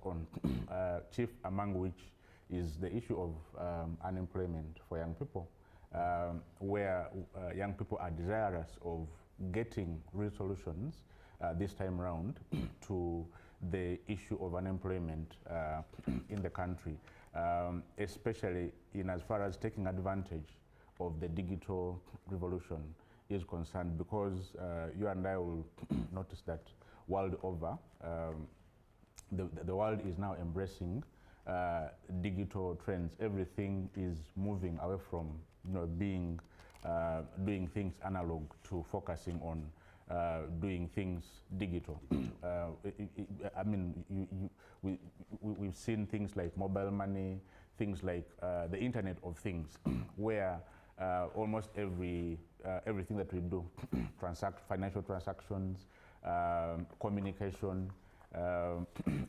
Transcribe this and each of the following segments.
on, chief among which is the issue of unemployment for young people, where young people are desirous of getting real solutions this time round to the issue of unemployment in the country, especially in as far as taking advantage of the digital revolution is concerned, because you and I will notice that world over, the world is now embracing digital trends. Everything is moving away from being doing things analog to focusing on doing things digital. I mean, we've seen things like mobile money, things like the Internet of Things, where almost everything that we do, financial transactions, communication,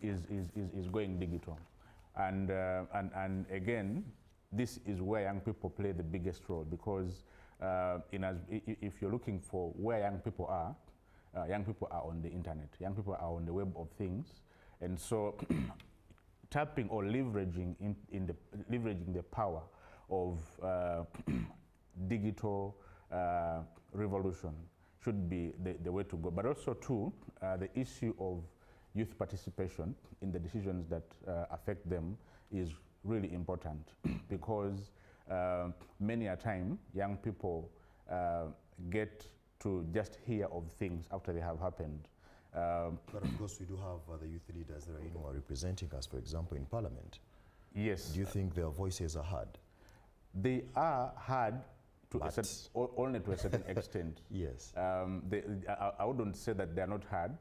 is going digital. And again, this is where young people play the biggest role, because if you're looking for where young people are on the internet, young people are on the web of things, and so tapping or leveraging leveraging the power of digital revolution should be the way to go. But also too, the issue of youth participation in the decisions that affect them is really important, because many a time young people get to just hear of things after they have happened. But of course we do have the youth leaders that are, who are representing us, for example, in Parliament. Yes. Do you think their voices are heard? They are heard to only to a certain extent. Yes. I wouldn't say that they are not heard.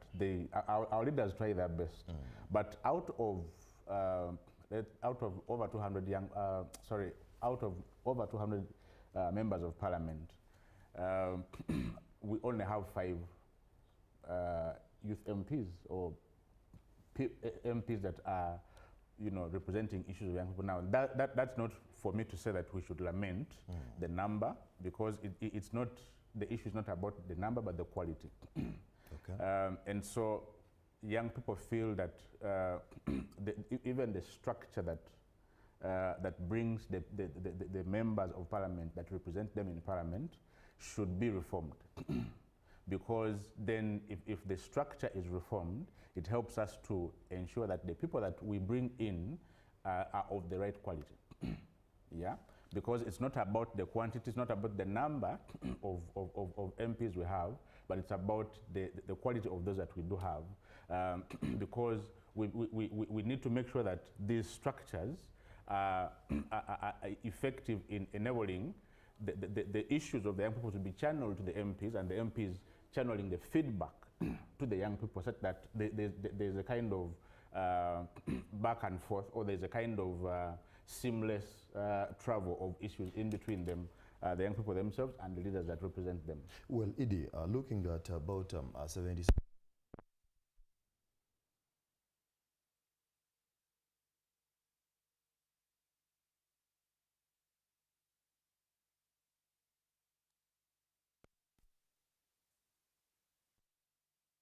Our leaders try their best. But out of over 200 out of over 200 members of Parliament, we only have 5 youth MPs, or MPs that are, representing issues of young people. Now, that's not for me to say that we should lament the number, because it's not, the issue is not about the number, but the quality. Okay. And so young people feel that even the structure that brings the members of Parliament that represent them in Parliament should be reformed. Because then if the structure is reformed, it helps us to ensure that the people that we bring in are of the right quality. Yeah, because it's not about the quantity, it's not about the number of MPs we have, but it's about the quality of those that we do have, because we need to make sure that these structures are effective in enabling the issues of the young people to be channeled to the MPs, and the MPs channeling the feedback to the young people, such that there's a kind of back and forth, or there's a kind of seamless travel of issues in between them, the young people themselves and the leaders that represent them. Well, Idi, looking at about 70.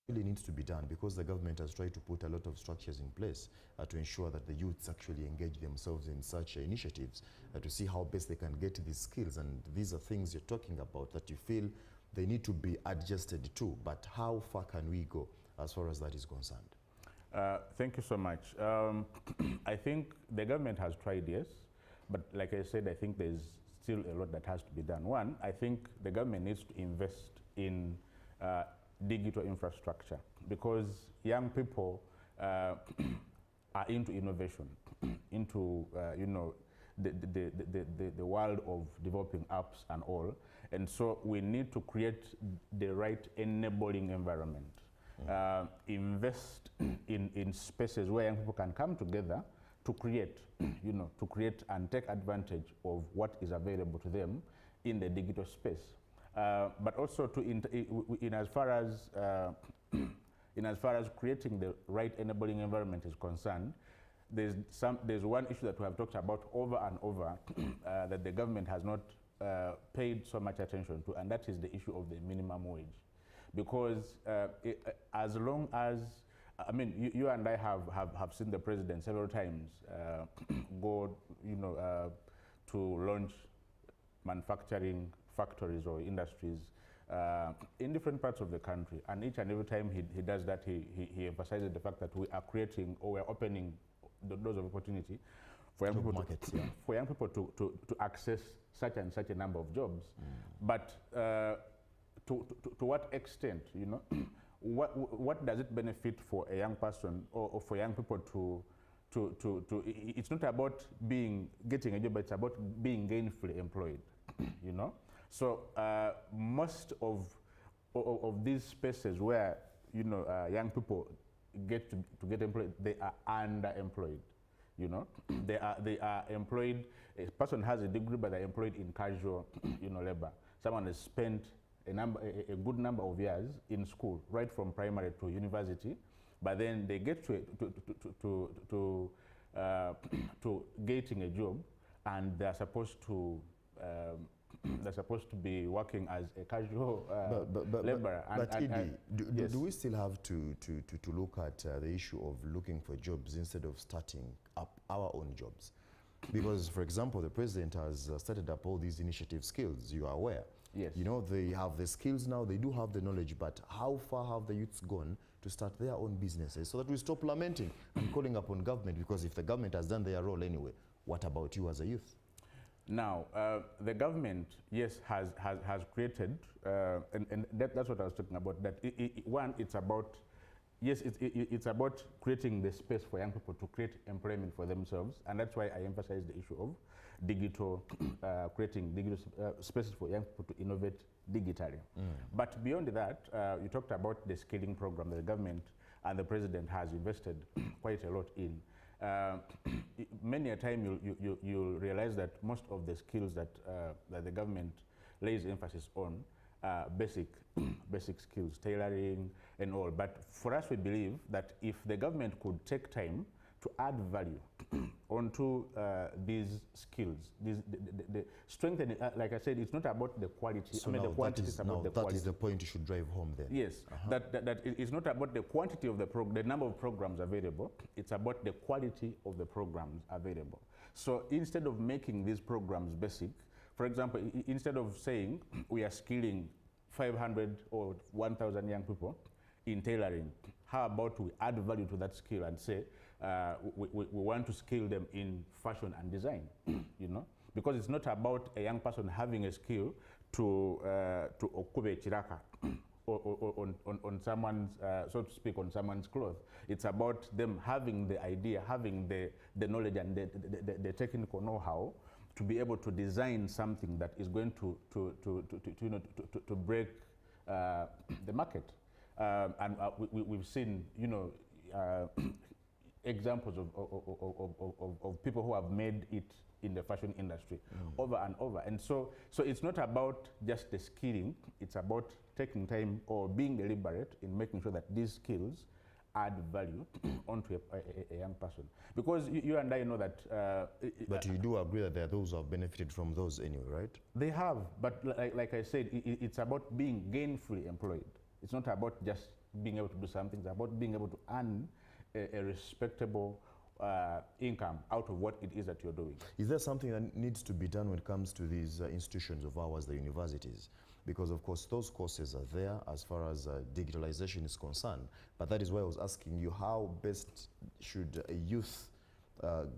Really needs to be done, because the government has tried to put a lot of structures in place to ensure that the youths actually engage themselves in such initiatives to see how best they can get these skills. And these are things you're talking about that you feel they need to be adjusted to, but how far can we go as far as that is concerned? Thank you so much. I think the government has tried, yes, but like I said, I think there's still a lot that has to be done. One, I think the government needs to invest in digital infrastructure, because young people are into innovation, into the world of developing apps and all, and so we need to create the right enabling environment. Invest in spaces where young people can come together to create, to create and take advantage of what is available to them in the digital space. But also in as far as creating the right enabling environment is concerned, there's one issue that we have talked about over and over that the government has not paid so much attention to, and that is the issue of the minimum wage. Because as long as I mean, you and I have seen the president several times go, to launch manufacturing factories or industries in different parts of the country. And each and every time he does that, he emphasizes the fact that we are creating or we're opening the doors of opportunity for young people, for young people to access such and such a number of jobs. But to what extent, what does it benefit for a young person or for young people to it's not about getting a job, but it's about being gainfully employed, So most of these spaces where, young people get to get employed, they are underemployed, They are employed, a person has a degree, but they're employed in casual, labor. Someone has spent a good number of years in school, right from primary to university, but then they get to getting a job, and they're supposed to be working as a casual laborer. But Edie, do we still have to look at the issue of looking for jobs instead of starting up our own jobs? Because, for example, the president has started up all these initiative skills, you are aware. Yes. They have the skills now, they do have the knowledge, but how far have the youths gone to start their own businesses so that we stop lamenting and calling upon government? Because if the government has done their role anyway, what about you as a youth? Now, the government, yes, has created, and that's what I was talking about, that one, it's about, yes, it's about creating the space for young people to create employment for themselves, and that's why I emphasize the issue of digital, creating digital spaces for young people to innovate digitally. But beyond that, you talked about the skilling program that the government and the president has invested quite a lot in. Many a time you'll realize that most of the skills that the government lays emphasis on are basic skills, tailoring and all. But for us, we believe that if the government could take time to add value onto these skills, the strengthening, like I said, it's not about the quality. So I mean, the quantity is about the quality. That is the point you should drive home then. Yes, that it's not about the quantity of the number of programs available, it's about the quality of the programs available. So instead of making these programs basic, for example, instead of saying we are skilling 500 or 1,000 young people in tailoring, how about we add value to that skill and say, we want to skill them in fashion and design, because it's not about a young person having a skill to okube chiraka on someone's, so to speak, on someone's cloth. It's about them having the idea, having the knowledge and the technical know-how to be able to design something that is going to break the market. And we've seen, examples of people who have made it in the fashion industry over and over. And so it's not about just the skilling, it's about taking time or being deliberate in making sure that these skills add value onto a young person. Because you and I know that... but you do agree that there are those who have benefited from those anyway, right? They have, but like I said, it's about being gainfully employed. It's not about just being able to do something, it's about being able to earn a respectable income out of what it is that you're doing. Is there something that needs to be done when it comes to these institutions of ours, the universities? Because of course those courses are there as far as digitalization is concerned, but that is why I was asking you, how best should a youth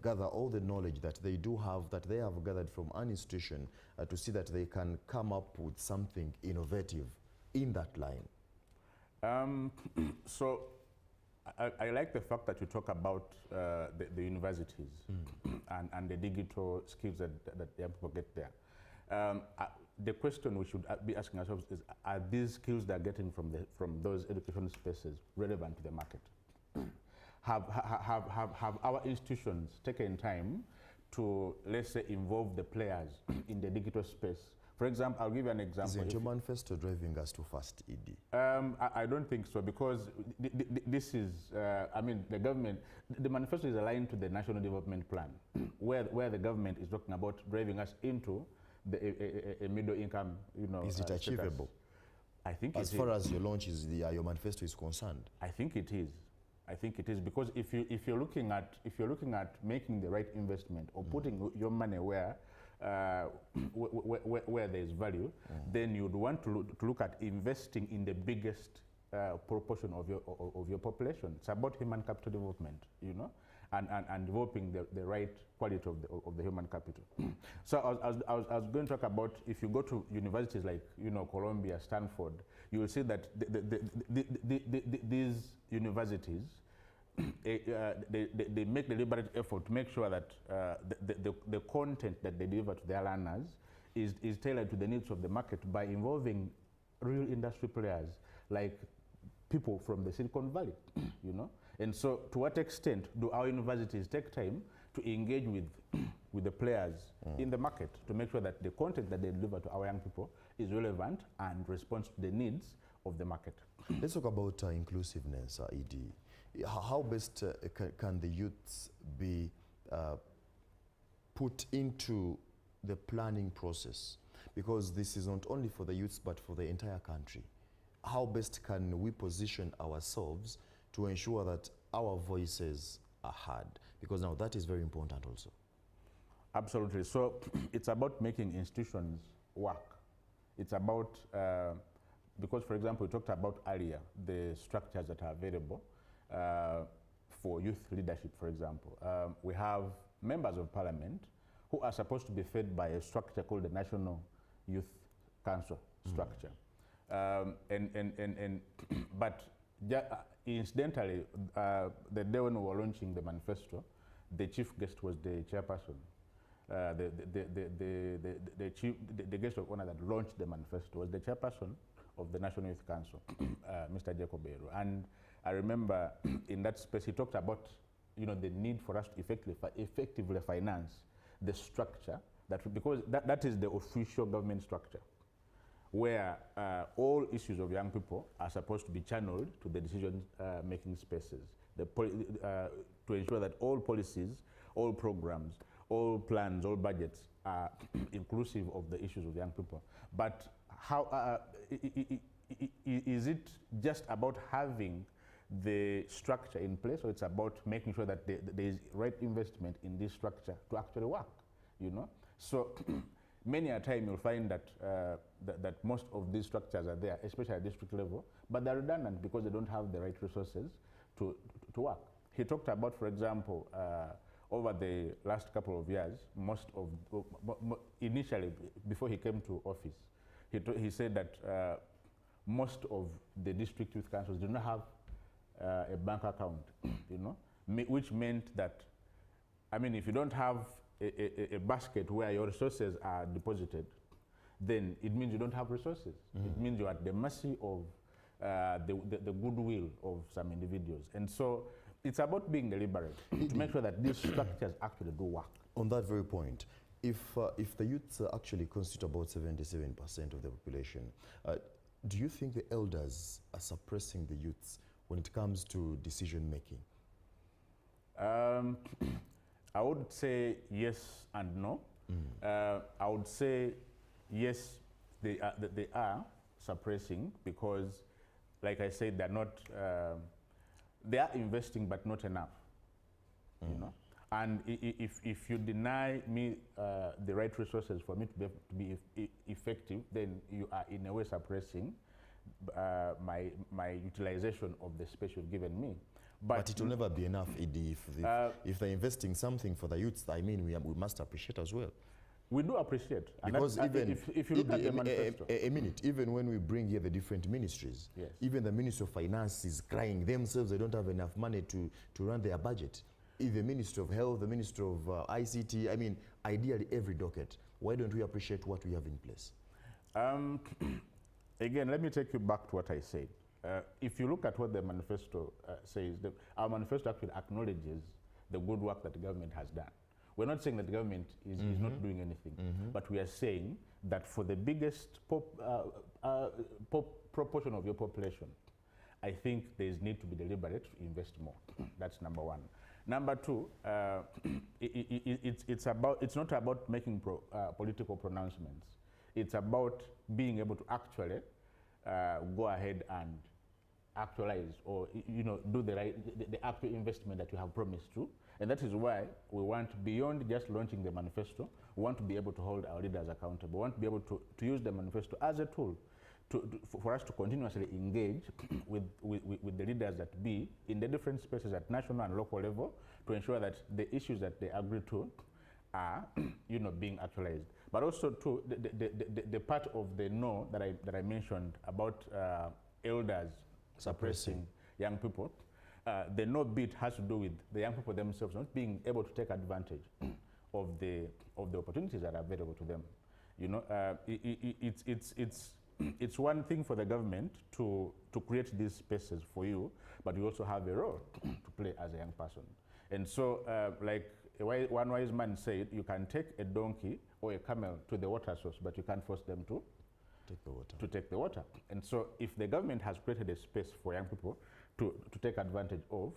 gather all the knowledge that they do have, that they have gathered from an institution to see that they can come up with something innovative in that line? So I like the fact that you talk about the universities and the digital skills that young people get there. The question we should be asking ourselves is, are these skills they're getting from those education spaces relevant to the market? Have our institutions taken time to, let's say, involve the players in the digital space? For example, I'll give you an example. Isn't your manifesto driving us too fast, Edie? I don't think so, because this is, I mean, the government, the manifesto is aligned to the National Development Plan, where the government is talking about driving us into a middle income, Is it achievable? I think as far as your launch is, your manifesto is concerned? I think it is. I think it is, because if you're looking at making the right investment or putting your money where where there is value, then you'd want to look at investing in the biggest proportion of your population. It's about human capital development, you know, and developing the right quality of the human capital. So I was going to talk about, if you go to universities like, you know, Columbia, Stanford, you will see that these universities, they make deliberate effort to make sure that the content that they deliver to their learners is tailored to the needs of the market by involving real industry players like people from the Silicon Valley, you know. And so, to what extent do our universities take time to engage with the players in the market to make sure that the content that they deliver to our young people is relevant and responds to the needs of the market? Let's talk about inclusiveness, ED. How best can the youths be put into the planning process? Because this is not only for the youths, but for the entire country. How best can we position ourselves to ensure that our voices are heard? Because now that is very important also. Absolutely. So it's about making institutions work. It's about, because for example, we talked about earlier, the structures that are available for youth leadership, for example. We have members of parliament who are supposed to be fed by a structure called the National Youth Council structure. But incidentally, the day when we were launching the manifesto, the chief guest was the chairperson. The guest of honor that launched the manifesto was the chairperson of the National Youth Council, Mr. Jacob Eru. And I remember in that space he talked about, you know, the need for us to effectively finance the structure, because that is the official government structure, where all issues of young people are supposed to be channeled to the decision-making spaces, to ensure that all policies, all programs, all plans, all budgets are inclusive of the issues of young people. But how is it just about having the structure in place, or it's about making sure that there is right investment in this structure to actually work, you know? So many a time you'll find that that most of these structures are there, especially at district level, but they're redundant because they don't have the right resources to work. He talked about, for example, over the last couple of years, initially, before he came to office, he said that most of the district youth councils do not have a bank account, you know, which meant that, I mean, if you don't have a basket where your resources are deposited, then it means you don't have resources. It means you're at the mercy of the goodwill of some individuals. And so it's about being deliberate to make sure that these structures actually do work. On that very point, if the youths actually constitute about 77% of the population, do you think the elders are suppressing the youths when it comes to decision making? I would say yes and no. I would say yes, they are suppressing, because, like I said, they're not. They are investing, but not enough. You know, and if you deny me the right resources for me to be effective, then you are in a way suppressing my utilization of the space you've given me. But it will never be enough, ED. If they're investing something for the youths, I mean, we must appreciate as well. We do appreciate. Because even if you look at the manifesto. A minute, even when we bring here the different ministries, yes, even the Ministry of Finance is crying themselves, they don't have enough money to run their budget. Even the Ministry of Health, the Ministry of ICT, I mean, ideally every docket. Why don't we appreciate what we have in place? Again, let me take you back to what I said. If you look at what the manifesto says, our manifesto actually acknowledges the good work that the government has done. We're not saying that the government is not doing anything, but we are saying that for the biggest proportion of your population, I think there is need to be deliberate to invest more. That's number one. Number two, it's not about making political pronouncements. It's about being able to actually go ahead and actualize or do the actual investment that you have promised to. And that is why we want, beyond just launching the manifesto, we want to be able to hold our leaders accountable. We want to be able to use the manifesto as a tool for us to continuously engage with the leaders that be in the different spaces at national and local level to ensure that the issues that they agree to are being actualized. But also to the part of the no that I mentioned about elders suppressing young people, the no bit has to do with the young people themselves not being able to take advantage of the opportunities that are available to them. It's one thing for the government to create these spaces for you, but you also have a role to play as a young person. And so, like one wise man said, you can take a donkey or a camel to the water source, but you can't force them to take the water. And so, if the government has created a space for young people to take advantage of,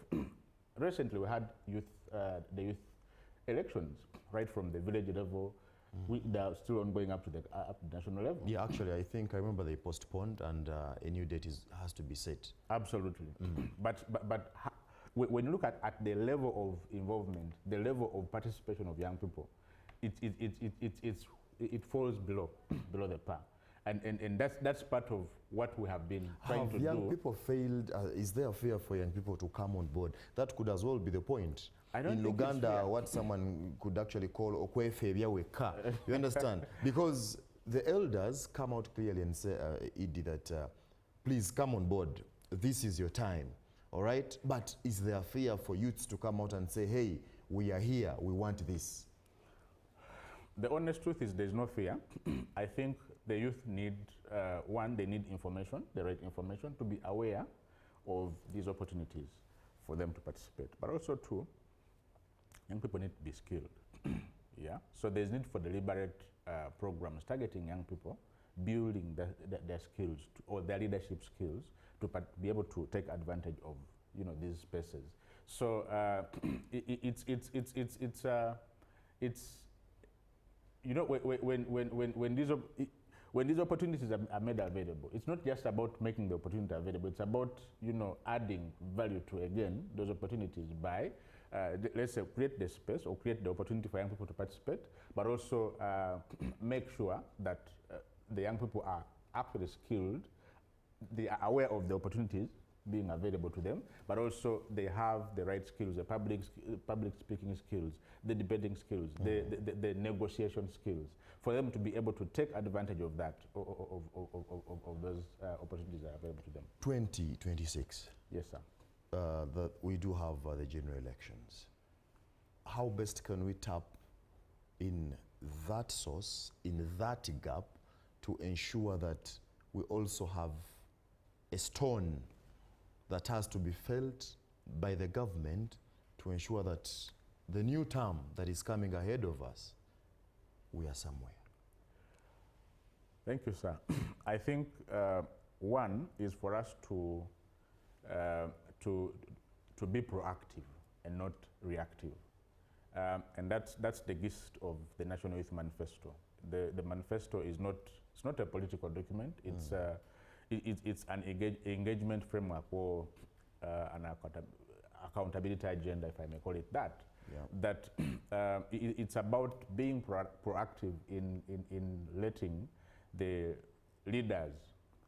recently we had the youth elections, right from the village level. They are still ongoing up to the national level. Yeah, actually, I remember they postponed, and a new date has to be set. Absolutely. But when you look at the level of involvement, the level of participation of young people, it falls below the par. And that's part of what we have been trying to do. Have young people failed? Is there a fear for young people to come on board? That could as well be the point. In Uganda, what someone could actually call okwefe byaweka. You understand? Because the elders come out clearly and say, Idi, that please come on board. This is your time. All right? But is there fear for youths to come out and say, hey, we are here, we want this? The honest truth is there's no fear. I think the youth need, one, they need information, the right information, to be aware of these opportunities for them to participate. But also, two, young people need to be skilled. Yeah. So there's need for deliberate programs targeting young people, building their skills or their leadership skills to be able to take advantage of these spaces. So when these opportunities are made available, it's not just about making the opportunity available. It's about adding value to again those opportunities by let's say create the space or create the opportunity for young people to participate, but also make sure that the young people are actually skilled, they are aware of the opportunities being available to them, but also they have the right skills, the public speaking skills, the debating skills, the negotiation skills, for them to be able to take advantage of that, of those opportunities that are available to them. 2026. Yes, sir. That we do have the general elections. How best can we tap in that source, in that gap, to ensure that we also have a stone that has to be felt by the government to ensure that the new term that is coming ahead of us, we are somewhere? Thank you, sir. I think one is for us to be proactive and not reactive. And that's the gist of the National Youth Manifesto. The manifesto is not a political document. It's an engagement framework or an accountability agenda, if I may call it that. Yeah. That it's about being proactive in letting the leaders,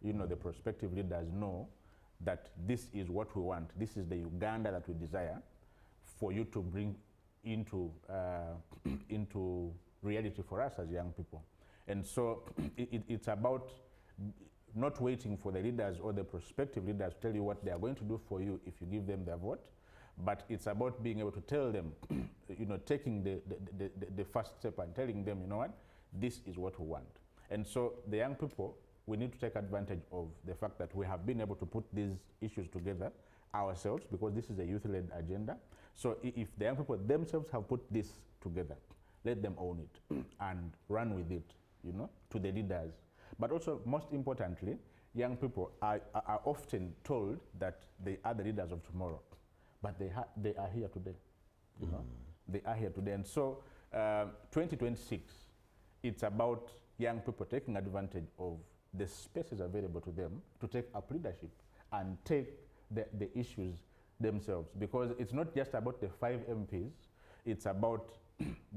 the prospective leaders know that this is what we want. This is the Uganda that we desire for you to bring into reality for us as young people. And so it's about not waiting for the leaders or the prospective leaders to tell you what they are going to do for you if you give them their vote, but it's about being able to tell them, taking the first step and telling them, what, this is what we want. And so the young people, we need to take advantage of the fact that we have been able to put these issues together ourselves, because this is a youth-led agenda. So if the young people themselves have put this together, let them own it and run with it, to the leaders. But also, most importantly, young people are often told that they are the leaders of tomorrow, but they are here today. They are here today. And so 2026, it's about young people taking advantage of the spaces available to them to take up leadership and take the issues themselves, because it's not just about the 5 MPs, it's about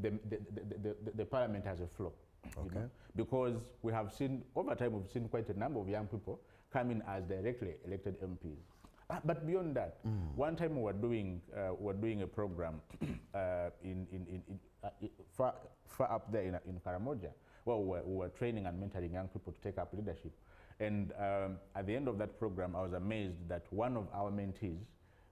the parliament as a floor. Okay. You know? Because we have seen, over time, we've seen quite a number of young people come in as directly elected MPs. But beyond that, one time we were doing a program far up there in Karamoja, where we were training and mentoring young people to take up leadership. And at the end of that program, I was amazed that one of our mentees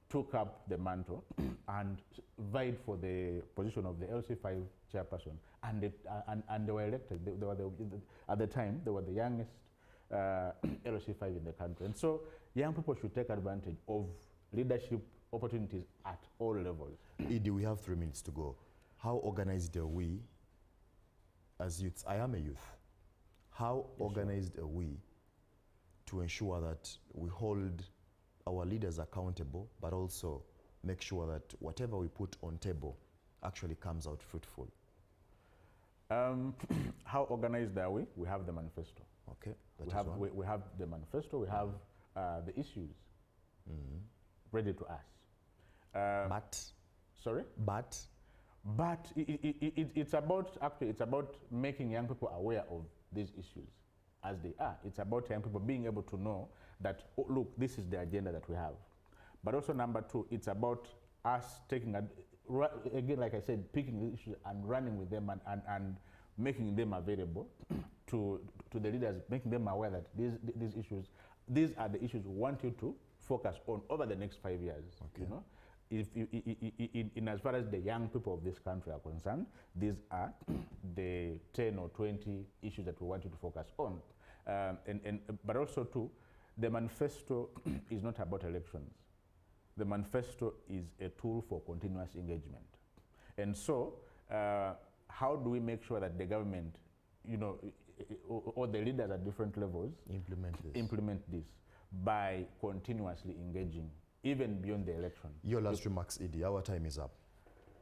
took up the mantle and vied for the position of the LC5 chairperson, and they were elected. They were at the time, they were the youngest LC5 in the country. And so young people should take advantage of leadership opportunities at all levels. Edie, we have 3 minutes to go. How organized are we as youths? I am a youth. How organized are we to ensure that we hold our leaders accountable, but also make sure that whatever we put on table actually comes out fruitful? How organized are we? We have the manifesto. Okay, we have the manifesto, we have the issues ready to us. But? Sorry? But it's about making young people aware of these issues as they are. It's about young people being able to know that, oh, look, this is the agenda that we have. But also, number 2, it's about us taking, again, like I said, picking the issues and running with them and making them available to the leaders, making them aware that these are the issues we want you to focus on over the next 5 years. Okay. You know? In as far as the young people of this country are concerned, these are the 10 or 20 issues that we want you to focus on. But also, too, the manifesto is not about elections. The manifesto is a tool for continuous engagement. And so, how do we make sure that the government, you know, or the leaders at different levels implement this by continuously engaging, even beyond the election? Your last remarks, Edie. Our time is up.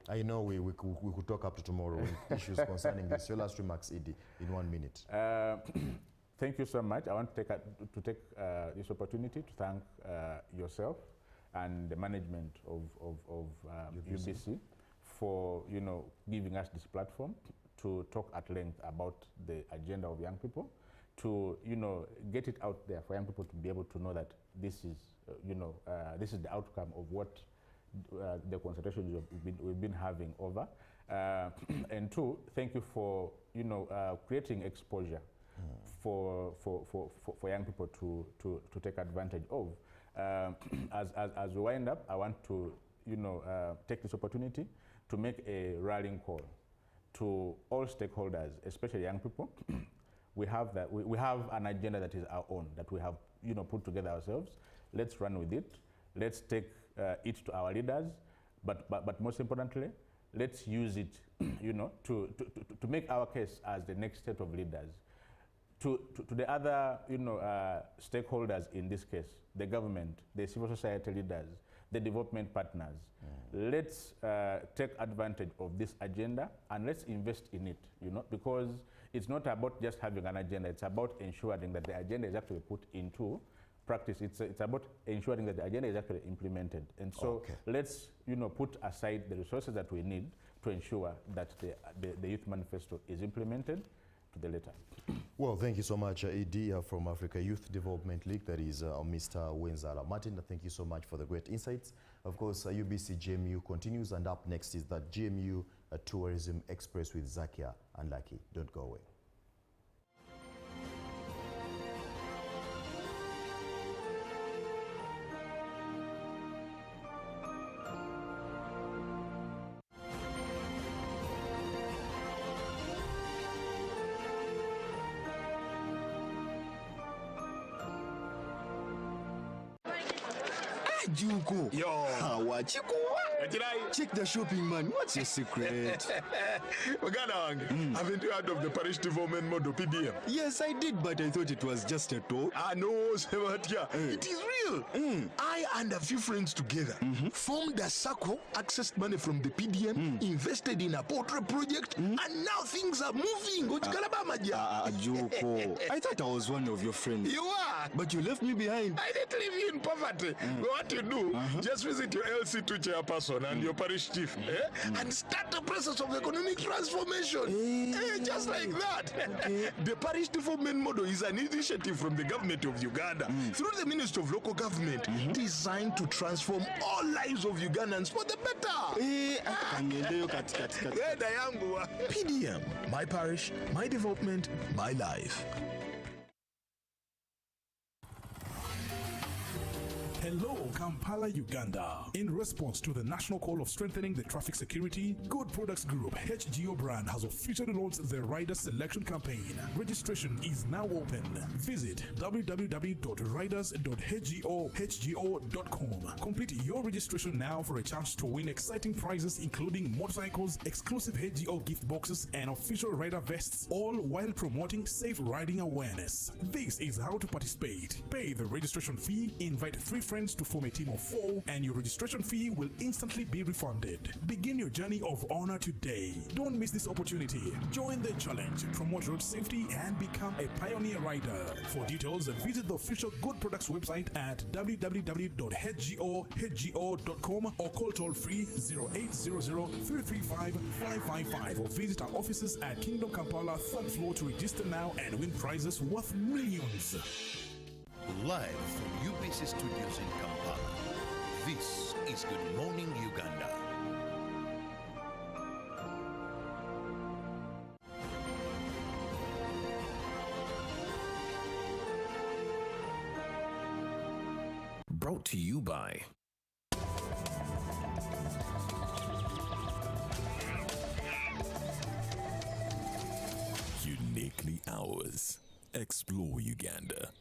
I know we could talk up to tomorrow with issues concerning this. Your last remarks, Edie, in 1 minute. Thank you so much. I want to take this opportunity to thank yourself and the management of UBC for, you know, giving us this platform to talk at length about the agenda of young people, to, you know, get it out there for young people to be able to know that this is, this is the outcome of what the consultations we've been having over. And 2, thank you for, you know, creating exposure for young people to take advantage of. As we wind up, I want to, you know, take this opportunity to make a rallying call to all stakeholders, especially young people. We have that. We have an agenda that is our own, that we have, you know, put together ourselves. Let's run with it. Let's take it to our leaders. But most importantly, let's use it, you know, to make our case as the next set of leaders. To the other, you know, stakeholders in this case, the government, the civil society leaders, the development partners. Let's take advantage of this agenda and let's invest in it, you know, because it's not about just having an agenda. It's about ensuring that the agenda is actually put into practice. It's about ensuring that the agenda is actually implemented. And so let's, you know, put aside the resources that we need to ensure that the Youth Manifesto is implemented to the letter. Well, thank you so much, Edie from Africa Youth Development League. That is Mr. Wenzala Martin. Thank you so much for the great insights. Of course, UBC GMU continues, and up next is the GMU Tourism Express with Zakia and Lucky. Don't go away. Juko. Yo. Hawachikuwa. Check the shopping, man. What's your secret? Haven't you heard of the parish development model, PDM? Yes, I did, but I thought it was just a talk. No, Sebatia. It is real. I and a few friends together formed a circle, accessed money from the PDM, invested in a portrait project, and now things are moving. Joko, I thought I was one of your friends. You are. But you left me behind. I didn't leave you in poverty. What you do, just visit your LC2 chairperson and your parish chief and start the process of economic transformation. Just like that. The parish development model is an initiative from the government of Uganda through the Ministry of Local Government designed to transform all lives of Ugandans for the better. PDM, my parish, my development, my life. Hello, Kampala, Uganda. In response to the national call of strengthening the traffic security, Good Products Group HGO brand has officially launched the Rider Selection Campaign. Registration is now open. Visit www.riders.hgo.com. Complete your registration now for a chance to win exciting prizes including motorcycles, exclusive HGO gift boxes, and official rider vests, all while promoting safe riding awareness. This is how to participate. Pay the registration fee, invite 3 friends to form a team of 4, and your registration fee will instantly be refunded. Begin your journey of honor today. Don't miss this opportunity. Join the challenge, promote road safety, and become a pioneer rider. For details, visit the official Good Products website at www.hgo.com or call toll-free 0800-335-555 or visit our offices at Kingdom Kampala 3rd floor to register now and win prizes worth millions. Live from UBC Studios in Kampala, this is Good Morning Uganda. Brought to you by Uniquely Ours. Explore Uganda.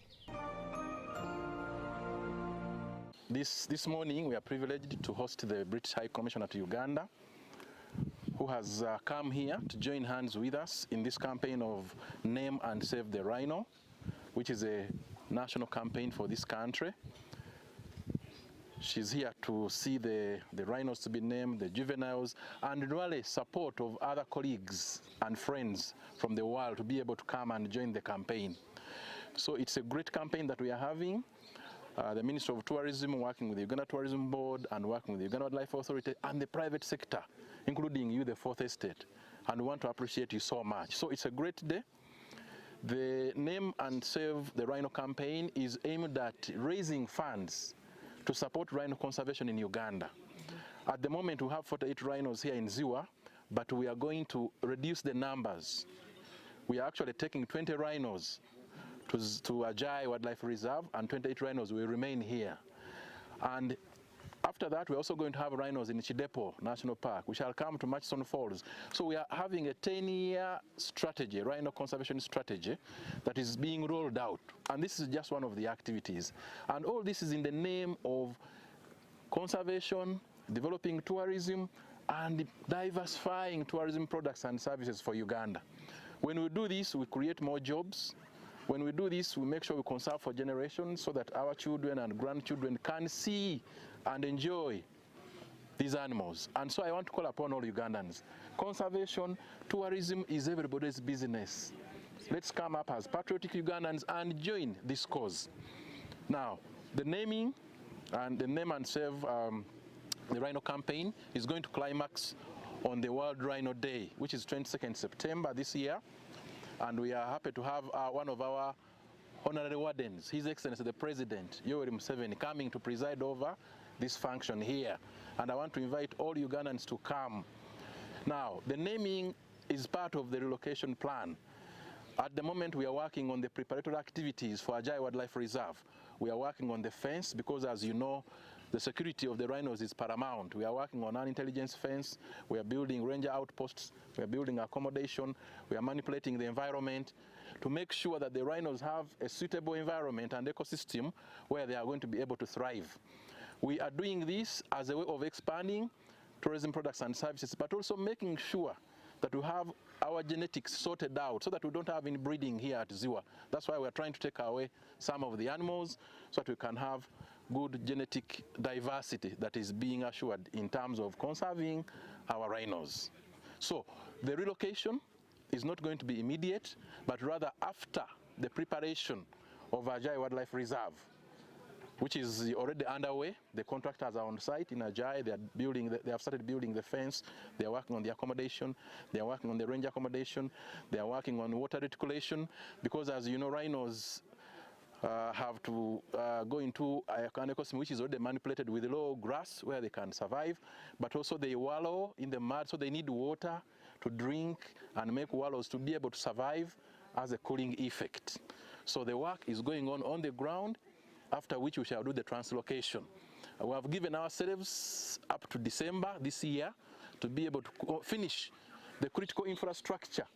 This morning, we are privileged to host the British High Commissioner to Uganda, who has come here to join hands with us in this campaign of Name and Save the Rhino, which is a national campaign for this country. She's here to see the rhinos to be named, the juveniles, and really support of other colleagues and friends from the world to be able to come and join the campaign. So it's a great campaign that we are having. The Ministry of Tourism working with the Uganda Tourism Board and working with the Uganda Wildlife Authority and the private sector, including you, the Fourth Estate. And we want to appreciate you so much. So it's a great day. The Name and Save the Rhino campaign is aimed at raising funds to support rhino conservation in Uganda. At the moment, we have 48 rhinos here in Ziwa, but we are going to reduce the numbers. We are actually taking 20 rhinos to Ajai Wildlife Reserve, and 28 rhinos will remain here. And after that, we're also going to have rhinos in Chidepo National Park. We shall come to Murchison Falls. So we are having a 10-year strategy, rhino conservation strategy, that is being rolled out. And this is just one of the activities. And all this is in the name of conservation, developing tourism, and diversifying tourism products and services for Uganda. When we do this, we create more jobs. When we do this, we make sure we conserve for generations so that our children and grandchildren can see and enjoy these animals. And so I want to call upon all Ugandans. Conservation, tourism is everybody's business. Let's come up as patriotic Ugandans and join this cause. Now, the naming and the Name and Save the Rhino campaign is going to climax on the World Rhino Day, which is 22nd September this year. And we are happy to have one of our honorary wardens, His Excellency the President, Yoweri Museveni, coming to preside over this function here. And I want to invite all Ugandans to come. Now, the naming is part of the relocation plan. At the moment, we are working on the preparatory activities for Ajai Wildlife Reserve. We are working on the fence because, as you know, the security of the rhinos is paramount. We are working on an intelligence fence. We are building ranger outposts. We are building accommodation. We are manipulating the environment to make sure that the rhinos have a suitable environment and ecosystem where they are going to be able to thrive. We are doing this as a way of expanding tourism products and services, but also making sure that we have our genetics sorted out so that we don't have any breeding here at Ziwa. That's why we're trying to take away some of the animals so that we can have good genetic diversity that is being assured in terms of conserving our rhinos. So the relocation is not going to be immediate, but rather after the preparation of Ajai Wildlife Reserve, which is already underway. The contractors are on site in Ajai. They have started building the fence. They are working on the accommodation. They are working on the ranger accommodation. They are working on water reticulation, because as you know, rhinos have to go into an ecosystem which is already manipulated with low grass where they can survive, but also they wallow in the mud, so they need water to drink and make wallows to be able to survive as a cooling effect. So the work is going on the ground, after which we shall do the translocation. We have given ourselves up to December this year to be able to finish the critical infrastructure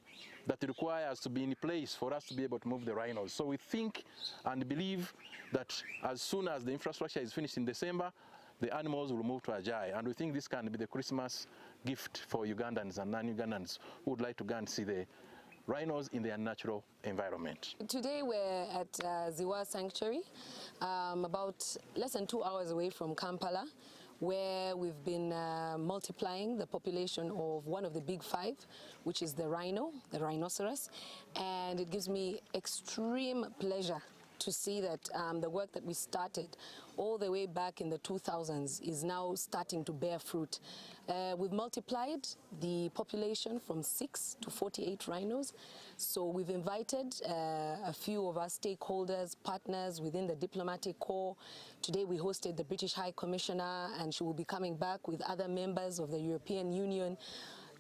that requires to be in place for us to be able to move the rhinos. So we think and believe that as soon as the infrastructure is finished in December, the animals will move to Ajai. And we think this can be the Christmas gift for Ugandans and non-Ugandans who would like to go and see the rhinos in their natural environment. Today we're at Ziwa Sanctuary, about less than 2 hours away from Kampala, where we've been multiplying the population of one of the big five, which is the rhino, the rhinoceros. And it gives me extreme pleasure to see that the work that we started all the way back in the 2000s is now starting to bear fruit. We've multiplied the population from 6 to 48 rhinos. So we've invited a few of our stakeholders, partners within the diplomatic corps. Today we hosted the British High Commissioner, and she will be coming back with other members of the European Union,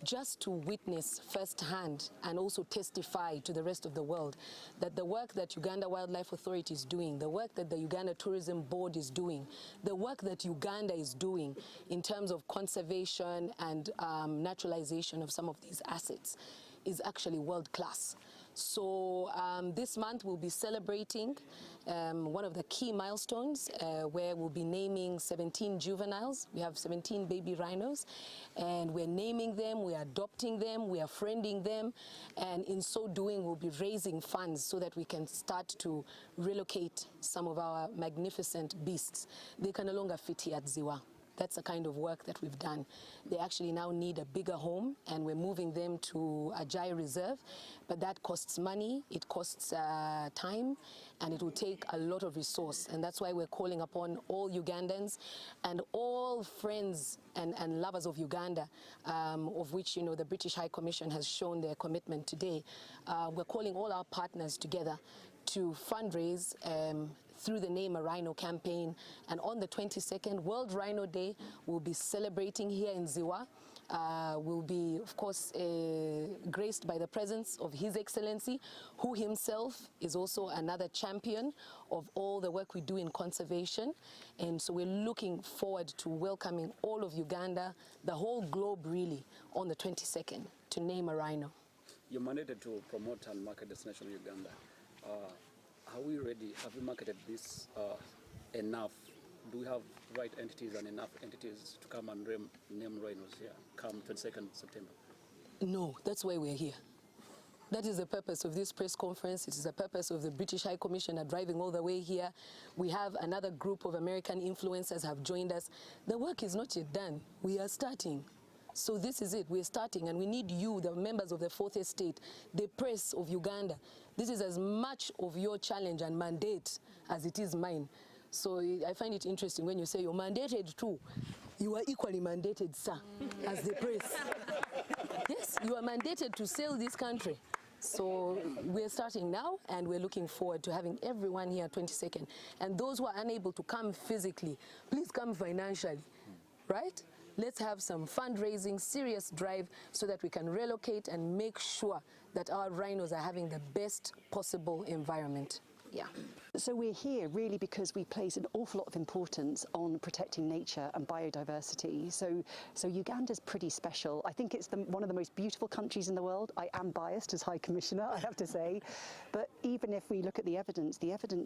just to witness firsthand and also testify to the rest of the world that the work that Uganda Wildlife Authority is doing, the work that the Uganda Tourism Board is doing, the work that Uganda is doing in terms of conservation and naturalization of some of these assets is actually world-class. So this month we'll be celebrating one of the key milestones where we'll be naming 17 juveniles. We have 17 baby rhinos, and we're naming them, we're adopting them, we are friending them, and in so doing we'll be raising funds so that we can start to relocate some of our magnificent beasts. They can no longer fit here at Ziwa. That's the kind of work that we've done. They actually now need a bigger home, and we're moving them to Ajai Reserve, but that costs money, it costs time, and it will take a lot of resource. And that's why we're calling upon all Ugandans and all friends and lovers of Uganda, of which, you know, the British High Commission has shown their commitment today. We're calling all our partners together to fundraise through the Name a Rhino campaign. And on the 22nd, World Rhino Day, we'll be celebrating here in Ziwa. We'll be, of course, graced by the presence of His Excellency, who himself is also another champion of all the work we do in conservation. And so we're looking forward to welcoming all of Uganda, the whole globe really, on the 22nd to Name a Rhino. You're mandated to promote and market destination in Uganda. Are we ready? Have we marketed this enough? Do we have right entities and enough entities to come and name rhinos here come 22nd September? No, that's why we're here. That is the purpose of this press conference. It is the purpose of the British High Commissioner driving all the way here. We have another group of American influencers have joined us. The work is not yet done. We are starting. So this is it. We're starting, and we need you, the members of the Fourth Estate, the press of Uganda. This is as much of your challenge and mandate as it is mine. So I find it interesting when you say you're mandated too. You are equally mandated, sir, as the press. Yes, you are mandated to sell this country. So we're starting now, and we're looking forward to having everyone here 22nd. And those who are unable to come physically, please come financially, right? Let's have some fundraising, serious drive so that we can relocate and make sure that our rhinos are having the best possible environment. yeah. So we're here really because we place an awful lot of importance on protecting nature and biodiversity. So Uganda's pretty special. I think it's one of the most beautiful countries in the world. I am biased as High Commissioner, I have to say. But even if we look at the evidence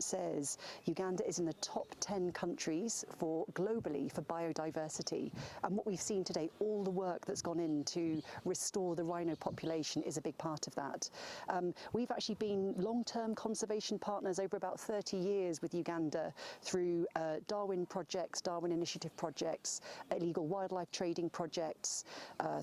says Uganda is in the top 10 countries globally for biodiversity. And what we've seen today, all the work that's gone in to restore the rhino population is a big part of that. We've actually been long-term conservation partners over about 30 years with Uganda through Darwin projects, Darwin Initiative projects, illegal wildlife trading projects,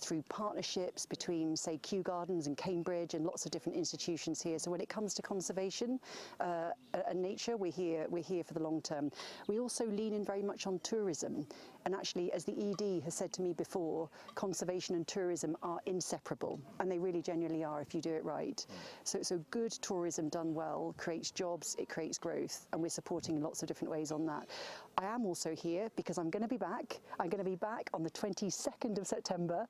through partnerships between, say, Kew Gardens and Cambridge and lots of different institutions here. So when it comes to conservation and nature, we're here for the long term. We also lean in very much on tourism. And actually, as the ED has said to me before, conservation and tourism are inseparable, and they really genuinely are if you do it right. So good tourism done well creates jobs, it creates growth, and we're supporting in lots of different ways on that. I am also here because I'm going to be back. I'm going to be back on the 22nd of September.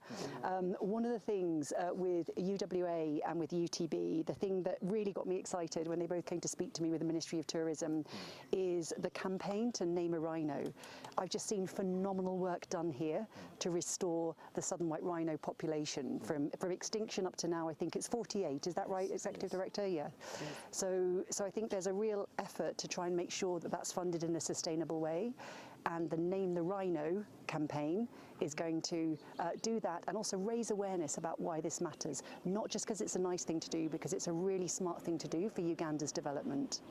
One of the things with UWA and with UTB, the thing that really got me excited when they both came to speak to me with the Ministry of Tourism is the campaign to name a rhino. I've just seen phenomenal work done here to restore the southern white rhino population from extinction up to now. I think it's 48. Is that right, Executive Director? Yeah. So I think there's a real effort to try and make sure that that's funded in a sustainable way. And the Name the Rhino campaign is going to do that and also raise awareness about why this matters, not just because it's a nice thing to do, because it's a really smart thing to do for Uganda's development.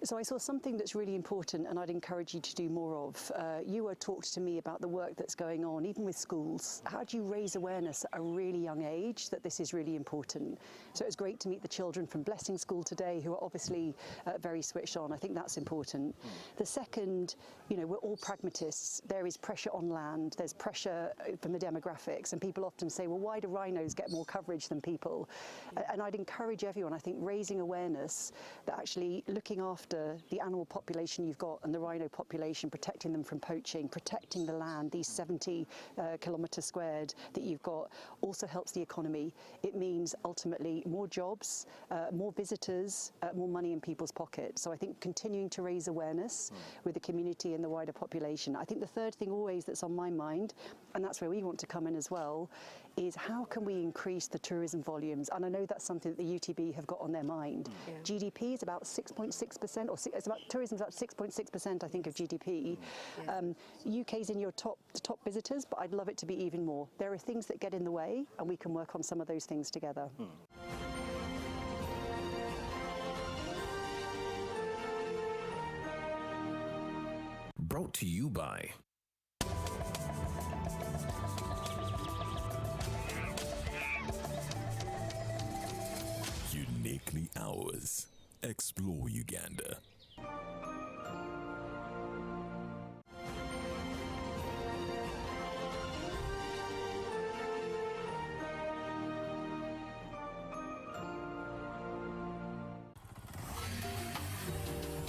So I saw something that's really important and I'd encourage you to do more of. You talked to me about the work that's going on, even with schools. How do you raise awareness at a really young age that this is really important? So it was great to meet the children from Blessing School today who are obviously very switched on. I think that's important. The second, we're all pragmatists. There is pressure on land, there's pressure from the demographics, and people often say, well, why do rhinos get more coverage than people? And I'd encourage everyone, I think, raising awareness that actually looking after the animal population you've got and the rhino population, protecting them from poaching, protecting the land, these 70 kilometres squared that you've got, also helps the economy. It means ultimately more jobs, more visitors, more money in people's pockets. So I think continuing to raise awareness with the community and the wider population. I think the third thing always that's on my mind, and that's where we want to come in as well, is how can we increase the tourism volumes? And I know that's something that the UTB have got on their mind. GDP is about 6.6%, or tourism is about 6.6%, I think, of GDP. UK's in your top visitors, but I'd love it to be even more. There are things that get in the way, and we can work on some of those things together. Brought to you by Uniquely Ours. Explore Uganda.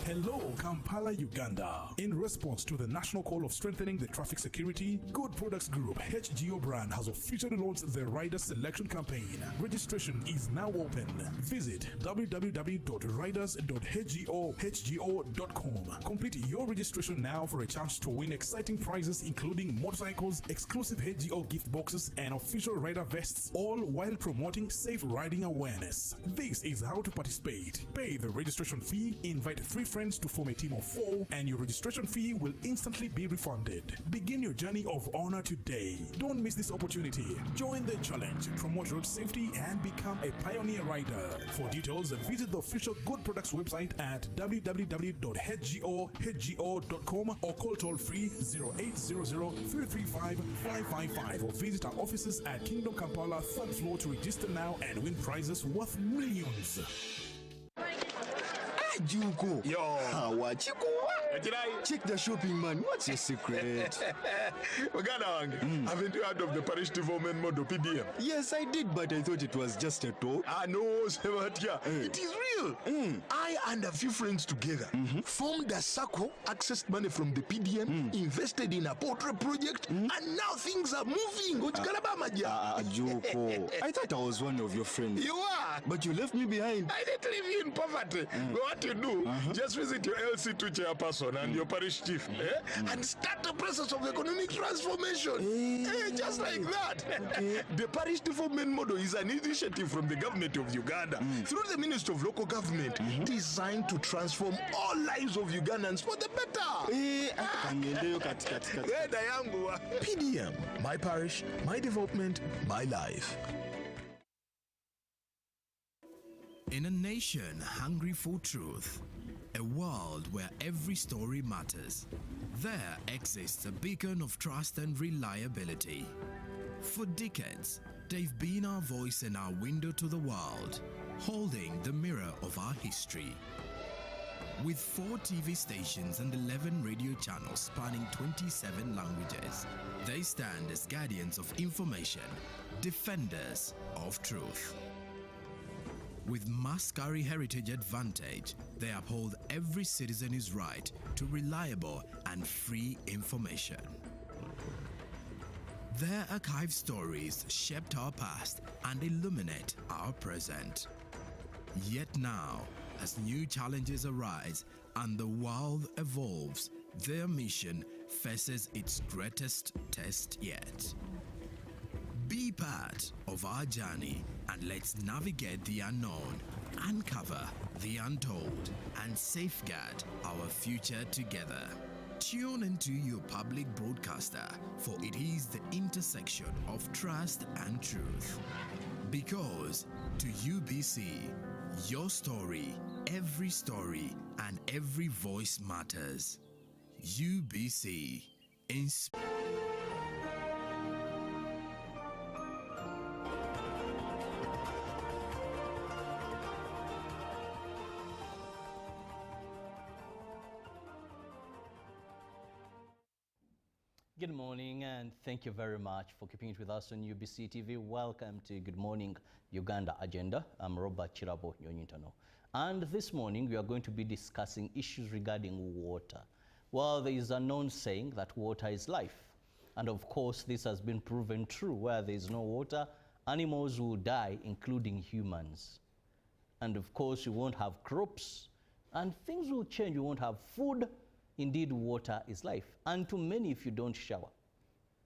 Hello, Kampala, Uganda. In response to the national call of strengthening the traffic security, Good Products Group HGO brand has officially launched the Rider Selection Campaign. Registration is now open. Visit www.riders.hgo.com. Complete your registration now for a chance to win exciting prizes including motorcycles, exclusive HGO gift boxes, and official rider vests, all while promoting safe riding awareness. This is how to participate. Pay the registration fee, invite 3 friends to form a team of 4, and your registration fee will instantly be refunded. Begin your journey of honor today. Don't miss this opportunity. Join the challenge, promote road safety, and become a pioneer rider. For details, visit the official Good Products website at www.hgo.com or call toll-free 0800-335-555 or visit our offices at Kingdom Kampala 3rd floor to register now and win prizes worth millions. Juko. Yo. Hawachikuwa. Check the shopping, man. What's your secret? Haven't you heard of the parish development model, PDM? Yes, I did, but I thought it was just a talk. No, Sebatia. It is real. I and a few friends together formed a circle, accessed money from the PDM, invested in a poultry project, and now things are moving. Ajuko, I thought I was one of your friends. You are. But you left me behind. I didn't leave you in poverty. What you do, just visit your LC2 chairperson and your parish chief and start the process of economic transformation. Just like that. The parish development model is an initiative from the government of Uganda through the Ministry of Local Government designed to transform all lives of Ugandans for the better. PDM, my parish, my development, my life. In a nation hungry for truth, a world where every story matters, there exists a beacon of trust and reliability. For decades, they've been our voice and our window to the world, holding the mirror of our history. With 4 TV stations and 11 radio channels spanning 27 languages, they stand as guardians of information, defenders of truth. With Mascari Heritage Advantage, they uphold every citizen's right to reliable and free information. Their archive stories shaped our past and illuminate our present. Yet now, as new challenges arise and the world evolves, their mission faces its greatest test yet. Be part of our journey and let's navigate the unknown, uncover the untold, and safeguard our future together. Tune into your public broadcaster, for it is the intersection of trust and truth. Because to UBC, your story, and every voice matters. UBC. Good morning and thank you very much for keeping it with us on UBC TV. Welcome to Good Morning Uganda Agenda. I'm Robert Chirabo Nyonyintano. And this morning we are going to be discussing issues regarding water. Well, there is a known saying that water is life. And of course, this has been proven true. Where there is no water, animals will die, including humans. And of course, you won't have crops and things will change. You won't have food. Indeed, water is life. And to many, if you don't shower,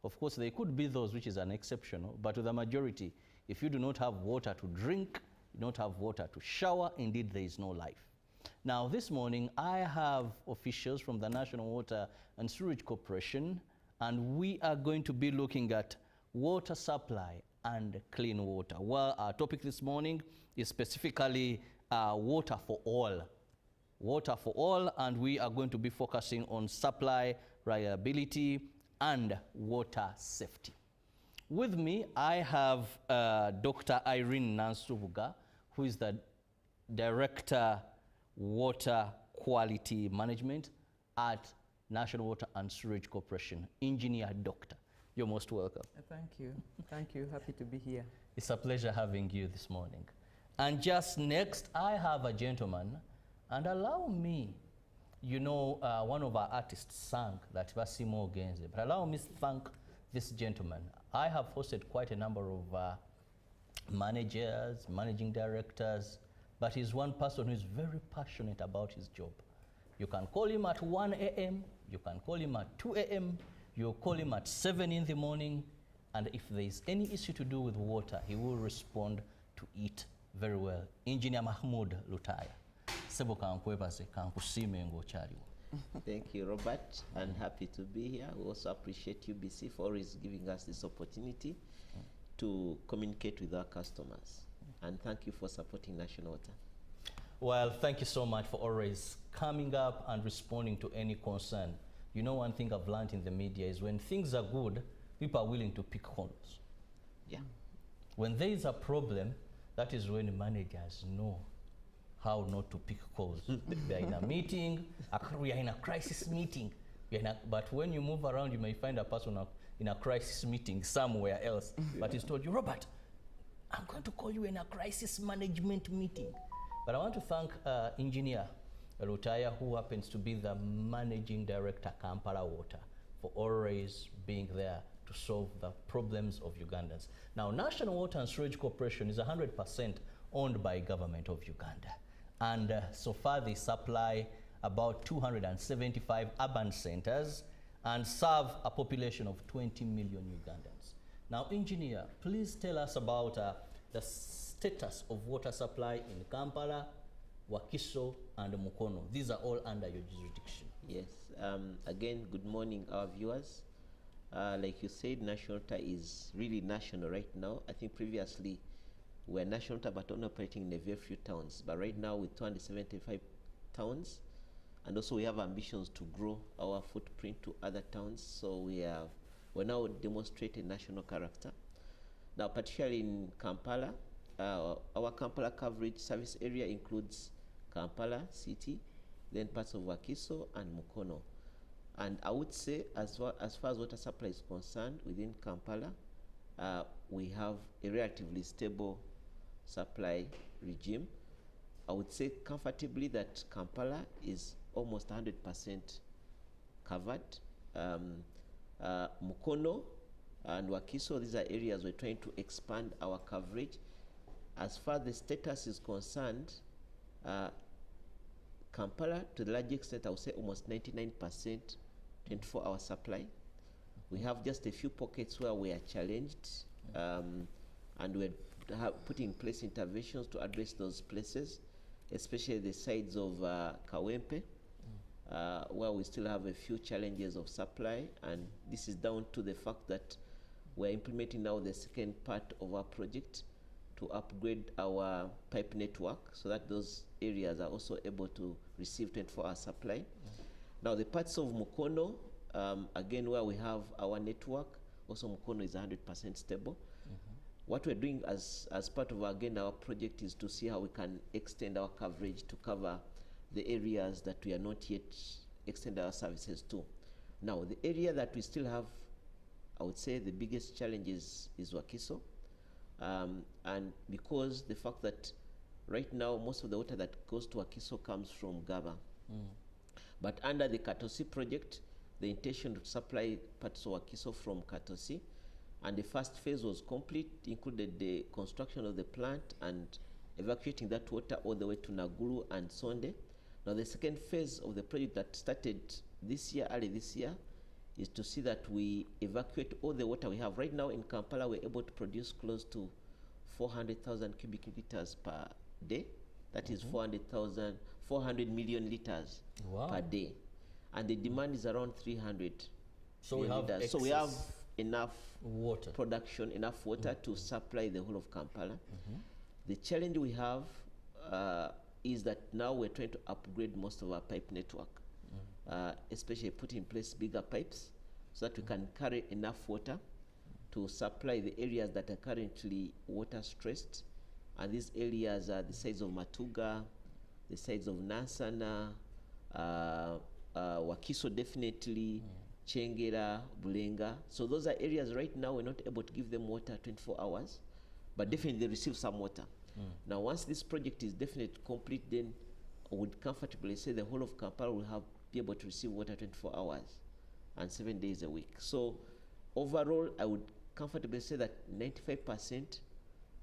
of course, there could be those which is an exceptional, but to the majority, if you do not have water to drink, you don't have water to shower, indeed, there is no life. Now, this morning, I have officials from the National Water and Sewerage Corporation, and we are going to be looking at water supply and clean water. Well, our topic this morning is specifically water for all. Water for all, and we are going to be focusing on supply, reliability, and water safety. With me, I have Dr. Irene Nansubuga, who is the Director, Water Quality Management at National Water and Sewerage Corporation. Engineer Doctor, you're most welcome. Thank you. Thank you. Happy to be here. It's a pleasure having you this morning. And just next, I have a gentleman. And allow me, you know, one of our artists sang that Basimo Genze, but allow me to thank this gentleman. I have hosted quite a number of managers, managing directors, but he's one person who is very passionate about his job. You can call him at 1 a.m., you can call him at 2 a.m., you call him at 7 in the morning, and if there is any issue to do with water, he will respond to it very well. Engineer Mahmoud Lutaya. Thank you, Robert, and happy to be here. We also appreciate UBC for always giving us this opportunity to communicate with our customers. And thank you for supporting National Water. Well, thank you so much for always coming up and responding to any concern. You know, one thing I've learned in the media is when things are good, people are willing to pick corners. Yeah. When there is a problem, that is when managers know how not to pick calls. They're in a meeting, we are in a crisis meeting. But when you move around, you may find a person in a crisis meeting somewhere else. But he's told you, Robert, I'm going to call you in a crisis management meeting. But I want to thank Engineer Rutaya, who happens to be the Managing Director, Kampala Water, for always being there to solve the problems of Ugandans. Now, National Water and Sewage Corporation is 100% owned by government of Uganda. And so far they supply about 275 urban centers and serve a population of 20 million Ugandans. Now, Engineer, please tell us about the status of water supply in Kampala, Wakiso, and Mukono. These are all under your jurisdiction. Yes. Again, good morning, our viewers. Like you said, National Water is really national right now. I think previously we were National Water but only operating in a very few towns. But right now with 275 towns, and also we have ambitions to grow our footprint to other towns. So we're now demonstrating national character. Now, particularly in Kampala, our Kampala coverage service area includes Kampala City, then parts of Wakiso and Mukono. And I would say, as far as water supply is concerned, within Kampala, we have a relatively stable supply regime. I would say comfortably that Kampala is almost 100% covered. Mukono and Wakiso, these are areas we're trying to expand our coverage. As far as the status is concerned, Kampala, to the large extent, I would say almost 99% 24-hour supply. We have just a few pockets where we are challenged, and we're putting in place interventions to address those places, especially the sides of Kawempe, where we still have a few challenges of supply, and this is down to the fact that we're implementing now the second part of our project to upgrade our pipe network so that those areas are also able to receive 24-hour supply. Now, the parts of Mukono, again, where we have our network, also Mukono is 100% stable. What we're doing as part of, again, our project is to see how we can extend our coverage to cover the areas that we are not yet extend our services to. Now, the area that we still have, I would say the biggest challenge is Wakiso. And because the fact that right now most of the water that goes to Wakiso comes from Gaba. But under the Katosi project, the intention to supply parts of Wakiso from Katosi, and the first phase was complete, included the construction of the plant and evacuating that water all the way to Naguru and Sonde. Now the second phase of the project that started this year, early this year, is to see that we evacuate all the water we have. Right now in Kampala, we're able to produce close to 400,000 cubic meters per day. That is 400 million liters per day. And the demand is around 300 million liters. So we have enough water production, enough water to supply the whole of Kampala. The challenge we have is that now we're trying to upgrade most of our pipe network, especially put in place bigger pipes so that we can carry enough water to supply the areas that are currently water stressed. And these areas are the sides of Matuga, the sides of Nansana, Wakiso definitely, Chengera, Bulenga. So those are areas right now we're not able to give them water 24 hours, but definitely they receive some water. Now once this project is definitely complete, then I would comfortably say the whole of Kampala will be able to receive water 24 hours and 7 days a week. So overall, I would comfortably say that 95%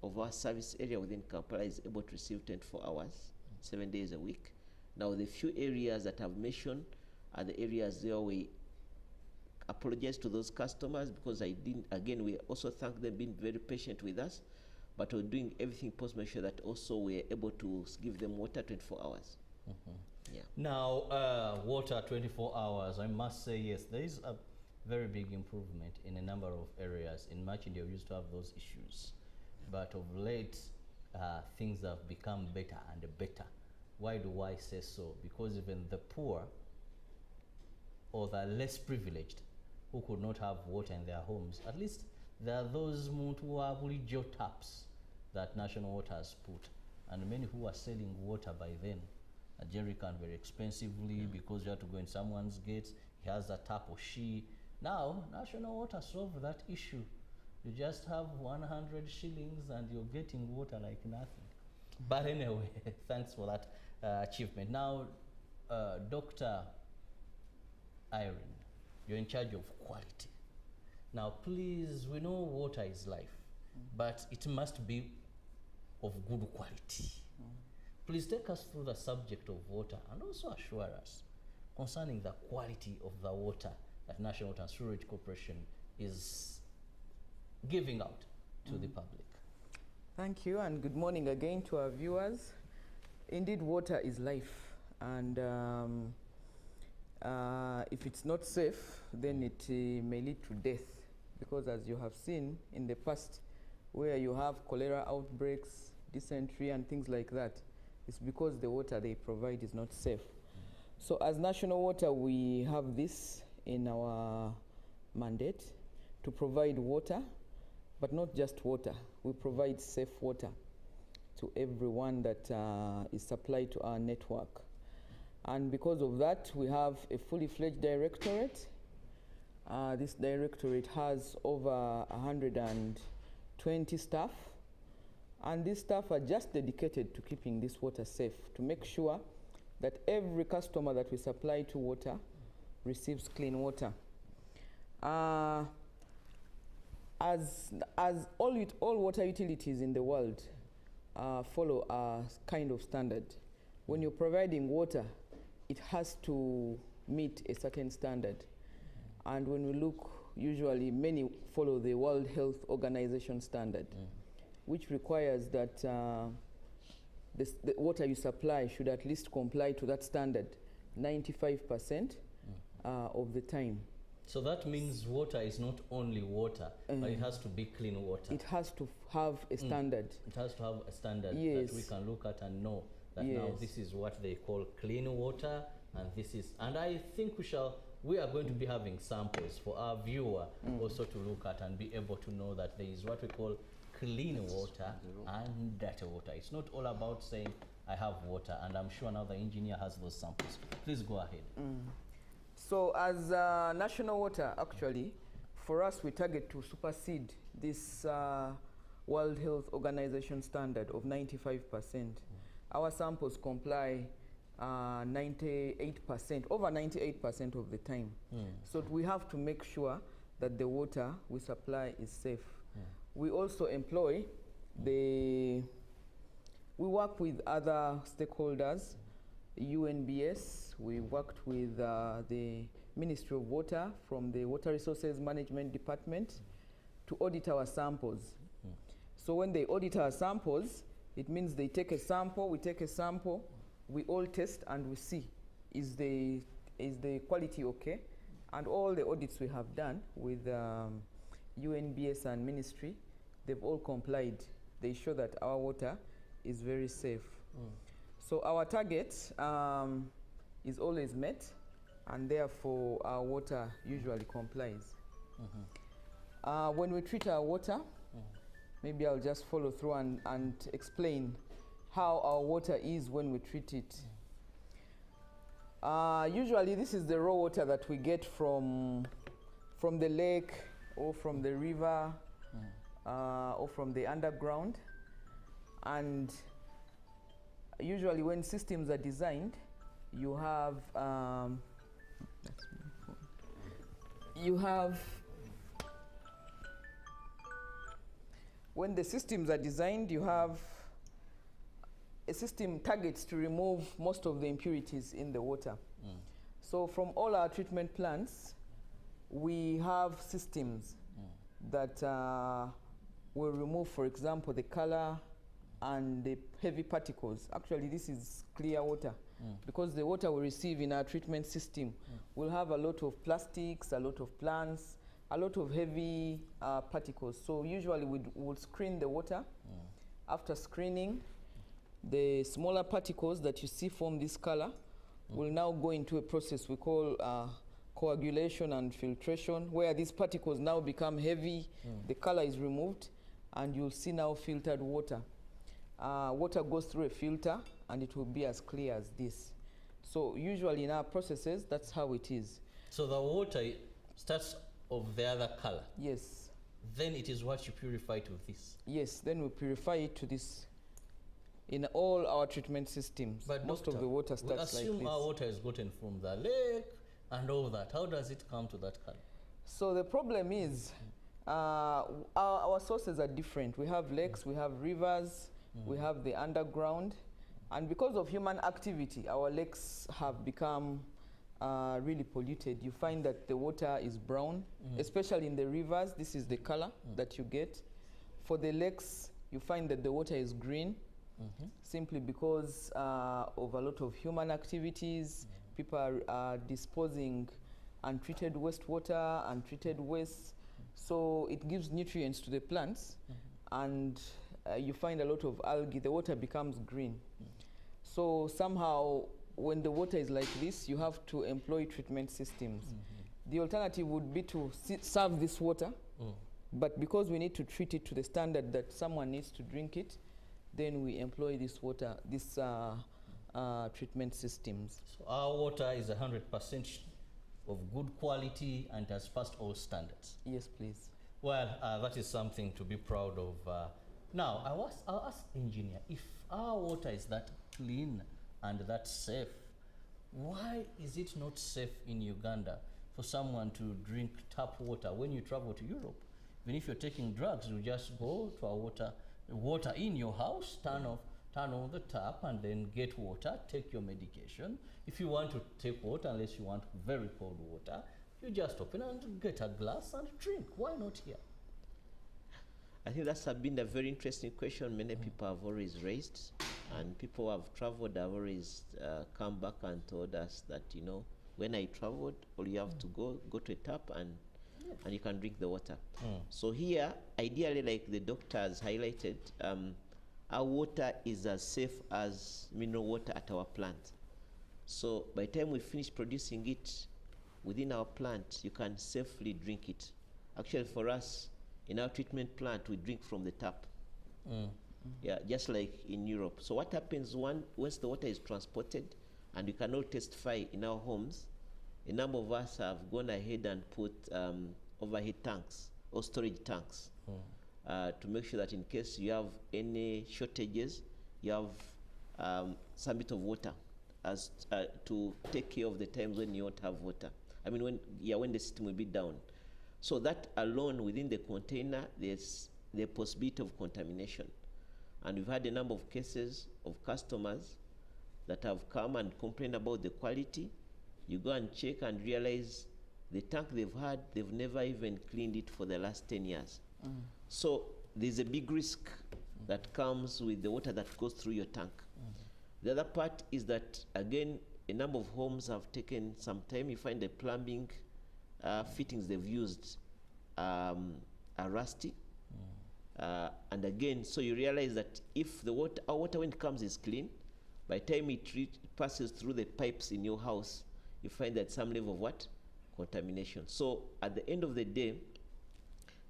of our service area within Kampala is able to receive 24 hours, 7 days a week. Now the few areas that I've mentioned are the areas where we apologize to those customers because again, we also thank them being very patient with us, but we're doing everything possible to make sure that also we're able to give them water 24 hours. Yeah. Now, water 24 hours, I must say, yes, there is a very big improvement in a number of areas. In Machindia, we used to have those issues. But of late, things have become better and better. Why do I say so? Because even the poor or the less privileged who could not have water in their homes, at least there are those who have taps that National Water has put. and many who are selling water by then, a jerry can very expensively because you have to go in someone's gates, he has a tap or she. Now, National Water solved that issue. You just have 100 shillings and you're getting water like nothing. But anyway, thanks for that achievement. Now, Dr. Irene, you're in charge of quality. Now, please, we know water is life, but it must be of good quality. Please take us through the subject of water and also assure us concerning the quality of the water that National Water and Sewerage Corporation is giving out to the public. Thank you, and good morning again to our viewers. Indeed, water is life, and if it's not safe, then it may lead to death, because as you have seen in the past, where you have cholera outbreaks, dysentery and things like that, it's because the water they provide is not safe. So as National Water, we have this in our mandate to provide water, but not just water. We provide safe water to everyone that is supplied to our network. And because of that, we have a fully fledged directorate. This directorate has over 120 staff. And these staff are just dedicated to keeping this water safe, to make sure that every customer that we supply to water receives clean water. As all water utilities in the world follow a kind of standard. When you're providing water, it has to meet a certain standard. And when we look, usually many follow the World Health Organization standard, which requires that the water you supply should at least comply to that standard 95% of the time. So that means water is not only water, but it has to be clean water. It has to have a standard. It has to have a standard Yes. that we can look at and know that Yes. now this is what they call clean water, and this is, and I think we are going to be having samples for our viewer also to look at and be able to know that there is what we call clean water and dirty water. It's not all about saying I have water, and I'm sure now the engineer has those samples. Please go ahead. So as National Water, actually, for us, we target to supersede this World Health Organization standard of 95%. Our samples comply 98%, over 98% of the time. So we have to make sure that the water we supply is safe. We also employ we work with other stakeholders, UNBS, we worked with the Ministry of Water from the Water Resources Management Department to audit our samples. So when they audit our samples, it means they take a sample, we take a sample, we all test and we see, is the quality okay? And all the audits we have done with UNBS and Ministry, they've all complied. They show that our water is very safe. So our target is always met, and therefore our water usually complies. When we treat our water, maybe I'll just follow through and explain how our water is when we treat it. Usually this is the raw water that we get from the lake or from the river or from the underground. And usually when systems are designed, you have when the systems are designed, you have a system targets to remove most of the impurities in the water. So from all our treatment plants, we have systems that will remove, for example, the color and the heavy particles. Actually, this is clear water because the water we receive in our treatment system will have a lot of plastics, a lot of plants, a lot of heavy particles. So usually we will screen the water. After screening, the smaller particles that you see form this color will now go into a process we call coagulation and filtration, where these particles now become heavy, the color is removed, and you'll see now filtered water. water goes through a filter and it will be as clear as this. So usually in our processes, that's how it is. So the water starts of the other color? Yes. Then it is what you purify to this? Yes, then we purify it to this in all our treatment systems. But most doctor, of the water starts like this. We assume our water is gotten from the lake and all that. How does it come to that color? So the problem is our sources are different. We have lakes, we have rivers, we have the underground. And because of human activity, our lakes have become really polluted. You find that the water is brown, especially in the rivers. This is the color that you get. For the lakes, you find that the water is green, simply because of a lot of human activities. People are disposing untreated wastewater, untreated waste. So it gives nutrients to the plants, and you find a lot of algae. The water becomes green. So somehow, when the water is like this, you have to employ treatment systems. The alternative would be to serve this water, but because we need to treat it to the standard that someone needs to drink it, then we employ this water, this treatment systems. So our water is 100% of good quality and has passed all standards? Yes, please. Well, that is something to be proud of. Now, I'll ask engineer, if our water is that clean and that safe, why is it not safe in Uganda for someone to drink tap water when you travel to Europe? Even if you're taking drugs, you just go to our water in your house, turn on the tap and then get water, take your medication. If you want to take water, unless you want very cold water, you just open and get a glass and drink. Why not here? I think that's been a very interesting question many people have always raised, and people who have traveled have always come back and told us that, you know, when I traveled, all you have to go to a tap and you can drink the water. So here, ideally, like the doctor has highlighted, our water is as safe as mineral water at our plant. So by the time we finish producing it within our plant, you can safely drink it. Actually, for us, in our treatment plant, we drink from the tap. Yeah, just like in Europe. So what happens once the water is transported, and you can all testify in our homes, a number of us have gone ahead and put overhead tanks or storage tanks to make sure that in case you have any shortages, you have some bit of water as to take care of the times when you won't have water. I mean, when the system will be down. So that alone within the container, there's the possibility of contamination. And we've had a number of cases of customers that have come and complained about the quality. You go and check and realize the tank they've had, they've never even cleaned it for the last 10 years. So there's a big risk that comes with the water that goes through your tank. The other part is that, again, a number of homes have taken some time. You find the plumbing fittings they've used are rusty. And again, so you realize that if our water when it comes is clean, by the time it passes through the pipes in your house, you find that some level of what? Contamination. So at the end of the day,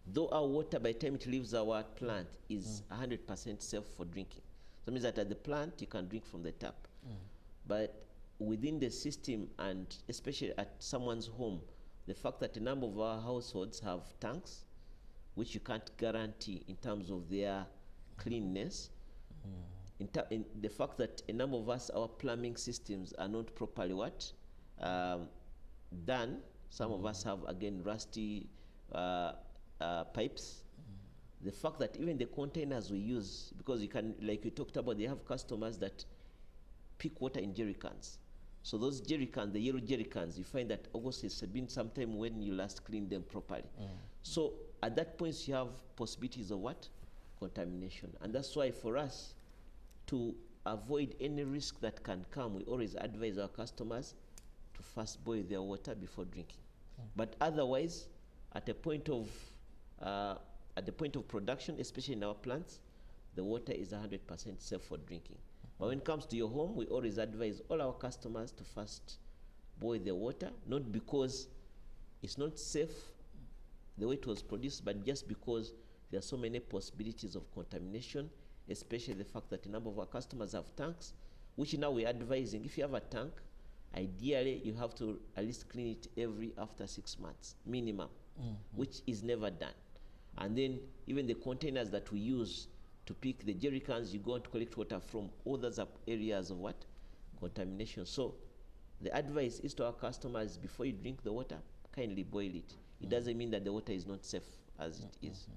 though our water by the time it leaves our plant is 100% safe for drinking. So it means that at the plant you can drink from the tap. But within the system, and especially at someone's home, the fact that a number of our households have tanks, which you can't guarantee in terms of their cleanness, in the fact that a number of us, our plumbing systems are not properly done. Some of us have, again, rusty pipes. The fact that even the containers we use, because you can, like you talked about, they have customers that pick water in jerry cans. So those jerry cans, the yellow jerry cans, you find that August has been some time when you last cleaned them properly. So at that point, you have possibilities of what? Contamination. And that's why for us, to avoid any risk that can come, we always advise our customers to first boil their water before drinking. But otherwise, at the point of production, especially in our plants, the water is 100% safe for drinking. But when it comes to your home, we always advise all our customers to first boil their water, not because it's not safe the way it was produced, but just because there are so many possibilities of contamination, especially the fact that a number of our customers have tanks, which now we're advising, if you have a tank, ideally you have to at least clean it after 6 months, minimum, which is never done. And then even the containers that we use to pick the jerry cans, you go and collect water from other areas of what? Contamination. So the advice is to our customers, before you drink the water, kindly boil it. It doesn't mean that the water is not safe as it is.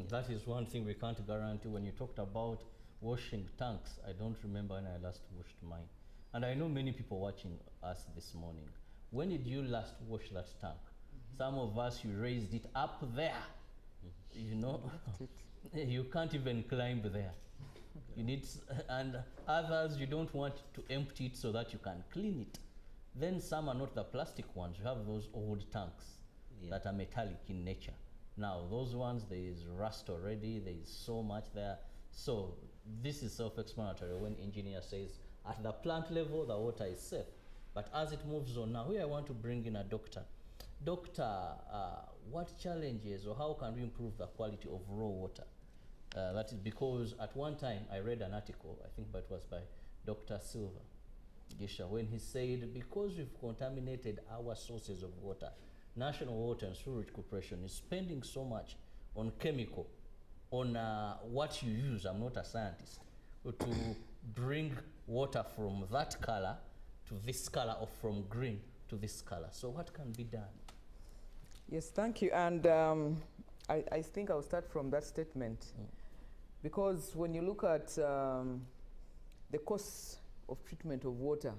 That is one thing we can't guarantee. When you talked about washing tanks, I don't remember when I last washed mine. And I know many people watching us this morning. When did you last wash that tank? Some of us, you raised it up there. You know, you can't even climb there. You need, and others, you don't want to empty it so that you can clean it. Then some are not the plastic ones. You have those old tanks that are metallic in nature. Now, those ones, there is rust already, there is so much there. So this is self-explanatory when engineer says, at the plant level, the water is safe. But as it moves on now, here I want to bring in a doctor. Doctor, what challenges or how can we improve the quality of raw water? That is because at one time I read an article, I think that was by Dr. Silva Gisha, when he said, because we've contaminated our sources of water, National Water and Sewerage Corporation is spending so much on chemical, on what you use, I'm not a scientist, to bring water from that color to this color, or from green to this color. So what can be done? Yes, thank you. And I think I'll start from that statement. Because when you look at the cost of treatment of water,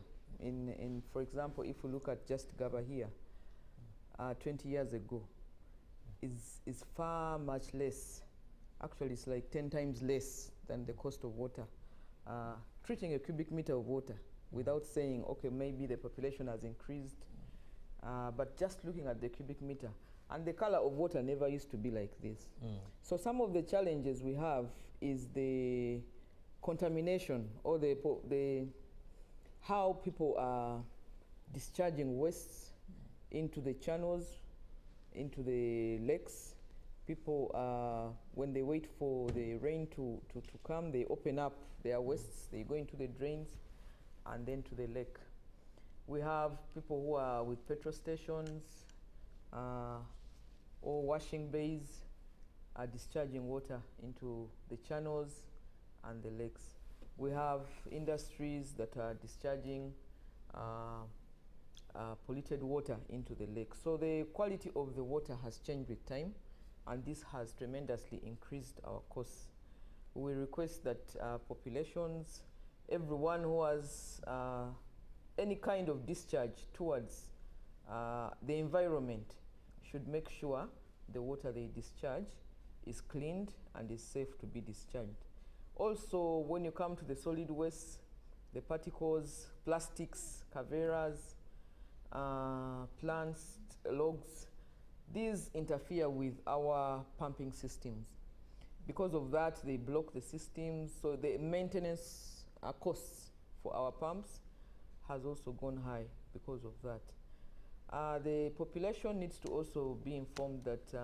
for example, if we look at just Gaba here, 20 years ago, is far much less. Actually, it's like 10 times less than the cost of water. Treating a cubic meter of water without saying, okay, maybe the population has increased, but just looking at the cubic meter. And the color of water never used to be like this. So some of the challenges we have is the contamination, or how people are discharging wastes into the channels, into the lakes. People, when they wait for the rain to come, they open up their wastes, they go into the drains and then to the lake. We have people who are with petrol stations or washing bays are discharging water into the channels and the lakes. We have industries that are discharging polluted water into the lake. So the quality of the water has changed with time, and this has tremendously increased our costs. We request that populations, everyone who has any kind of discharge towards the environment, should make sure the water they discharge is cleaned and is safe to be discharged. Also, when you come to the solid waste, the particles, plastics, caveras, plants, logs, these interfere with our pumping systems. Because of that, they block the systems, so the maintenance costs for our pumps has also gone high because of that. The population needs to also be informed that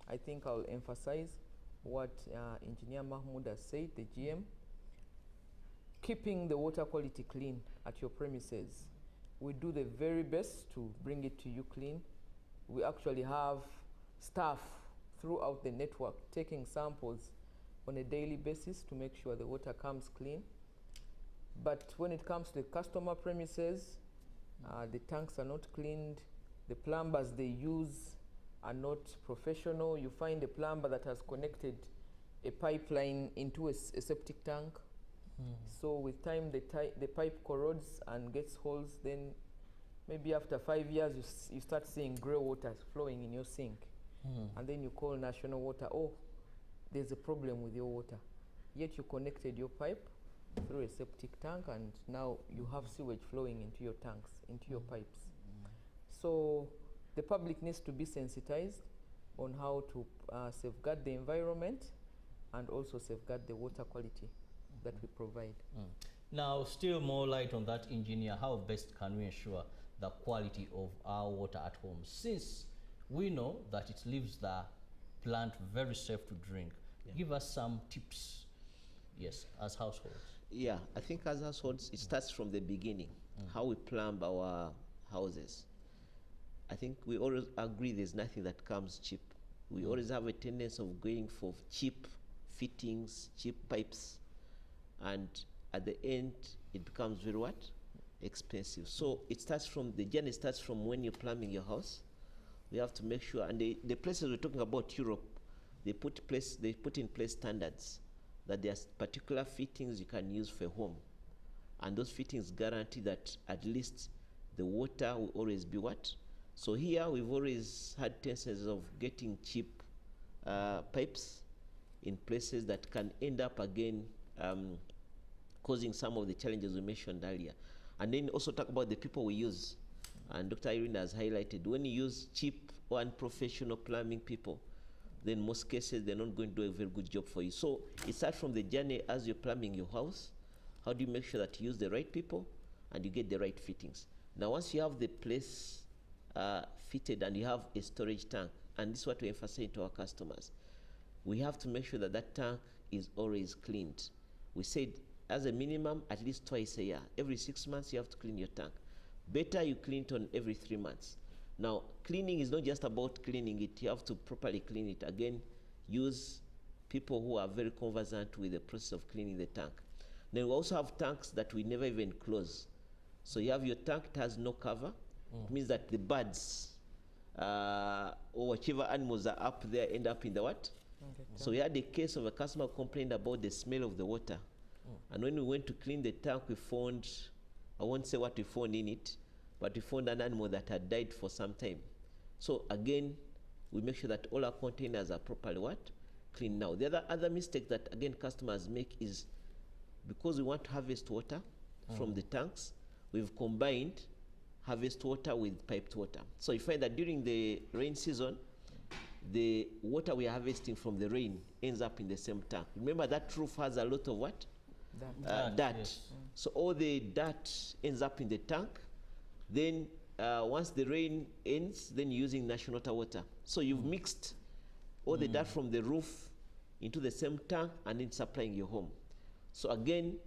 I think I'll emphasize what Engineer Mahmoud has said, the GM. Keeping the water quality clean at your premises. We do the very best to bring it to you clean. We actually have staff throughout the network taking samples on a daily basis to make sure the water comes clean. But when it comes to the customer premises, the tanks are not cleaned. The plumbers they use are not professional. You find a plumber that has connected a pipeline into a septic tank. So with time, the pipe corrodes and gets holes. Then maybe after 5 years, you start seeing grey water flowing in your sink. And then you call National Water, oh, there's a problem with your water. Yet you connected your pipe through a septic tank, and now you have sewage flowing into your tanks, into your pipes. So the public needs to be sensitized on how to safeguard the environment and also safeguard the water quality that we provide. Now, still more light on that, engineer. How best can we ensure the quality of our water at home, since we know that it leaves the plant very safe to drink? Give us some tips. Yes. Yes, as households. Yeah, I think as households, it starts from the beginning, how we plumb our houses. I think we always agree there's nothing that comes cheap. We always have a tendency of going for cheap fittings, cheap pipes, and at the end, it becomes very what? Expensive. So it starts from, the journey starts from when you're plumbing your house. We have to make sure, and the places we're talking about, Europe, they put in place standards that there's particular fittings you can use for home. And those fittings guarantee that at least the water will always be what? So here we've always had tendencies of getting cheap pipes in places that can end up again causing some of the challenges we mentioned earlier. And then also talk about the people we use. And Dr. Irene has highlighted, when you use cheap or unprofessional plumbing people, then in most cases they're not going to do a very good job for you. So it starts from the journey as you're plumbing your house. How do you make sure that you use the right people and you get the right fittings? Now once you have the place fitted and you have a storage tank, and this is what we emphasize to our customers, we have to make sure that that tank is always cleaned. We said as a minimum at least twice a year. Every 6 months you have to clean your tank. Better you clean it on every 3 months. Now, cleaning is not just about cleaning it. You have to properly clean it. Again, use people who are very conversant with the process of cleaning the tank. Then we also have tanks that we never even close. So you have your tank, it has no cover. It means that the birds or whichever animals are up there end up in the what? So we had a case of a customer complained about the smell of the water. And when we went to clean the tank, we found, I won't say what we found in it, but we found an animal that had died for some time. So again, we make sure that all our containers are properly what? Clean now. The other mistake that again customers make is, because we want to harvest water from the tanks, we've combined harvest water with piped water. So you find that during the rain season, the water we are harvesting from the rain ends up in the same tank. Remember that roof has a lot of what? Dirt. Yes. So all the dirt ends up in the tank. Then once the rain ends, then you're using national water. So you've mixed all the dirt from the roof into the same tank and then supplying your home. So again,